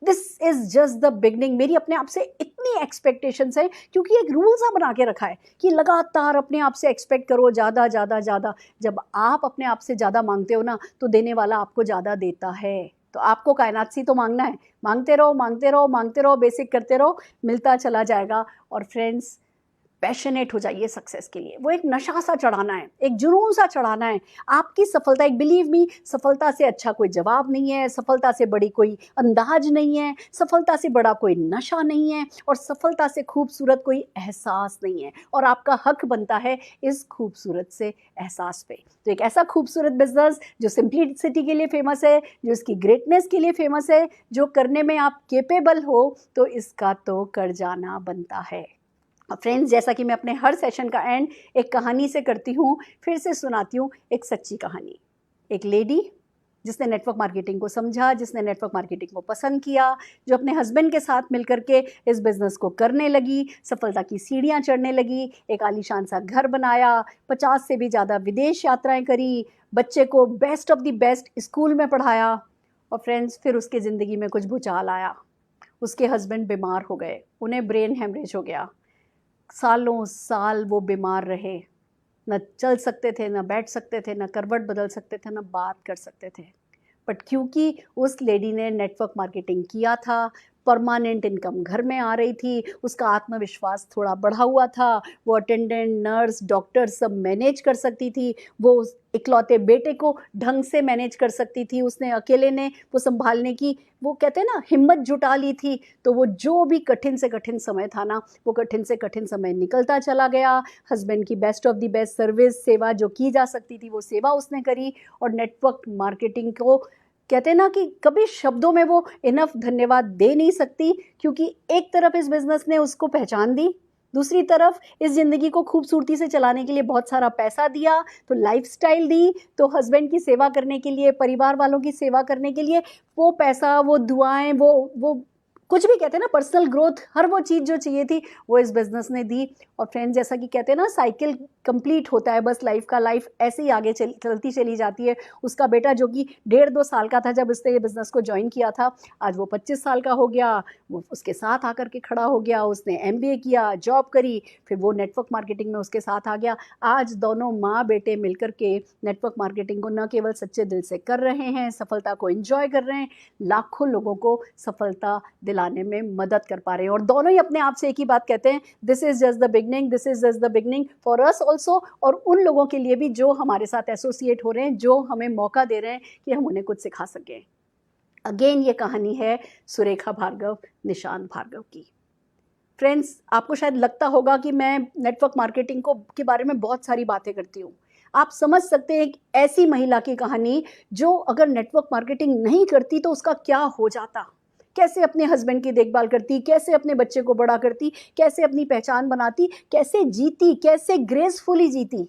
Speaker 1: this is just the beginning. मेरी अपने आप से इतनी एक्सपेक्टेशंस है क्योंकि एक रूल सा बना के रखा है कि लगातार अपने आप से एक्सपेक्ट करो, ज़्यादा ज़्यादा ज़्यादा। जब आप अपने आप से ज़्यादा मांगते हो ना तो देने वाला आपको ज़्यादा देता है। तो आपको कायनात से तो मांगना है, मांगते रहो मांगते रहो मांगते रहो, बेसिक करते रहो, मिलता चला जाएगा। और फ्रेंड्स, पैशनेट हो जाइए सक्सेस के लिए। वो एक नशा सा चढ़ाना है, एक जुनून सा चढ़ाना है। आपकी सफलता, एक बिलीव मी, सफलता से अच्छा कोई जवाब नहीं है, सफलता से बड़ी कोई अंदाज नहीं है, सफलता से बड़ा कोई नशा नहीं है और सफलता से खूबसूरत कोई एहसास नहीं है। और आपका हक बनता है इस खूबसूरत से एहसास पे। तो एक ऐसा खूबसूरत बिजनेस जो सिंप्लिसिटी के लिए फेमस है, जो इसकी ग्रेटनेस के लिए फेमस है, जो करने में आप केपेबल हो, तो इसका तो कर जाना बनता है। फ्रेंड्स, जैसा कि मैं अपने हर सेशन का एंड एक कहानी से करती हूँ, फिर से सुनाती हूँ एक सच्ची कहानी। एक लेडी जिसने नेटवर्क मार्केटिंग को समझा, जिसने नेटवर्क मार्केटिंग को पसंद किया, जो अपने हस्बैंड के साथ मिलकर के इस बिज़नेस को करने लगी, सफलता की सीढ़ियाँ चढ़ने लगी, एक आलीशान सा घर बनाया, 50 से भी ज़्यादा विदेश यात्राएं करी, बच्चे को best of the best school में पढ़ाया। और फ्रेंड्स, फिर उसके ज़िंदगी में कुछ भूचाल आया। उसके हस्बैंड बीमार हो गए, उन्हें ब्रेन हेमरेज हो गया। सालों साल वो बीमार रहे, न चल सकते थे, न बैठ सकते थे, न करवट बदल सकते थे, न बात कर सकते थे। बट क्योंकि उस लेडी ने नेटवर्क मार्केटिंग किया था, परमानेंट इनकम घर में आ रही थी, उसका आत्मविश्वास थोड़ा बढ़ा हुआ था, वो अटेंडेंट, नर्स, डॉक्टर सब मैनेज कर सकती थी, वो उस इकलौते बेटे को ढंग से मैनेज कर सकती थी, उसने अकेले ने वो संभालने की, वो कहते हैं ना, हिम्मत जुटा ली थी। तो वो जो भी कठिन से कठिन समय था ना, वो कठिन से कठिन समय निकलता चला गया। हस्बैंड की best of the best service, सेवा जो की जा सकती थी वो सेवा उसने करी और नेटवर्क मार्केटिंग को कहते हैं ना कि कभी शब्दों में वो इनफ धन्यवाद दे नहीं सकती, क्योंकि एक तरफ इस बिजनेस ने उसको पहचान दी, दूसरी तरफ इस ज़िंदगी को खूबसूरती से चलाने के लिए बहुत सारा पैसा दिया, तो लाइफस्टाइल दी, तो हस्बैंड की सेवा करने के लिए, परिवार वालों की सेवा करने के लिए वो पैसा, वो दुआएं, वो कुछ भी कहते हैं ना, पर्सनल ग्रोथ, हर वो चीज़ जो चाहिए थी वो इस बिजनेस ने दी। और फ्रेंड्स, जैसा कि कहते हैं ना, साइकिल कंप्लीट होता है बस लाइफ का, लाइफ ऐसे ही आगे चलती चली जाती है। उसका बेटा जो कि 1.5-2 साल का था जब उसने ये बिज़नेस को ज्वाइन किया था, आज वो 25 साल का हो गया, वो उसके साथ आकर के खड़ा हो गया, उसने MBA किया, जॉब करी, फिर वो नेटवर्क मार्केटिंग में उसके साथ आ गया। आज दोनों माँ बेटे मिलकर के नेटवर्क मार्केटिंग को न केवल सच्चे दिल से कर रहे हैं, सफलता को एंजॉय कर रहे हैं, लाखों लोगों को सफलता दिलाने में मदद कर पा रहे हैं। और दोनों ही अपने आप से एक ही बात कहते हैं, this is just the beginning, this is just the beginning for us also, और उन लोगों के लिए भी जो हमारे साथ एसोसिएट हो रहे हैं, जो हमें मौका दे रहे हैं कि हम उन्हें कुछ सिखा सकें। अगेन ये कहानी है सुरेखा भार्गव, निशांत भार्गव की। फ्रेंड्स, आपको शायद लगता होगा कि मैं नेटवर्क मार्केटिंग के बारे में बहुत सारी बातें करती हूँ। आप समझ सकते हैं, एक ऐसी महिला की कहानी जो अगर नेटवर्क मार्केटिंग नहीं करती तो उसका क्या हो जाता, कैसे अपने हस्बैंड की देखभाल करती, कैसे अपने बच्चे को बड़ा करती, कैसे अपनी पहचान बनाती, कैसे जीती, कैसे ग्रेसफुली जीती।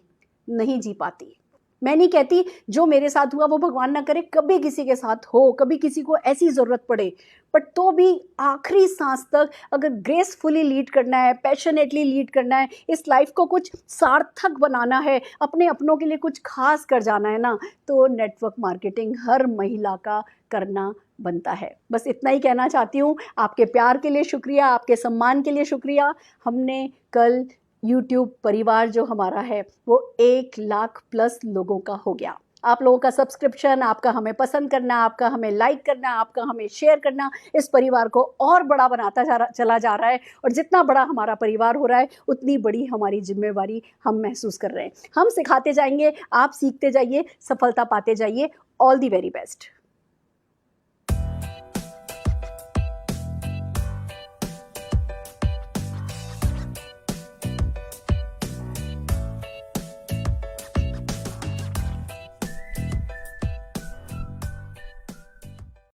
Speaker 1: नहीं जी पाती। मैं नहीं कहती जो मेरे साथ हुआ वो भगवान ना करे कभी किसी के साथ हो, कभी किसी को ऐसी ज़रूरत पड़े, बट तो भी आखिरी सांस तक अगर ग्रेसफुली लीड करना है, पैशनेटली लीड करना है, इस लाइफ को कुछ सार्थक बनाना है, अपने अपनों के लिए कुछ खास कर जाना है ना, तो नेटवर्क मार्केटिंग हर महिला का करना बनता है। बस इतना ही कहना चाहती हूँ। आपके प्यार के लिए शुक्रिया, आपके सम्मान के लिए शुक्रिया। हमने कल YouTube परिवार जो हमारा है वो 1 लाख प्लस लोगों का हो गया। आप लोगों का सब्सक्रिप्शन, आपका हमें पसंद करना, आपका हमें लाइक करना, आपका हमें शेयर करना, इस परिवार को और बड़ा बनाता चला जा रहा है। और जितना बड़ा हमारा परिवार हो रहा है, उतनी बड़ी हमारी जिम्मेवारी हम महसूस कर रहे हैं। हम सिखाते जाएंगे, आप सीखते जाइए, सफलता पाते जाइए। All the very best.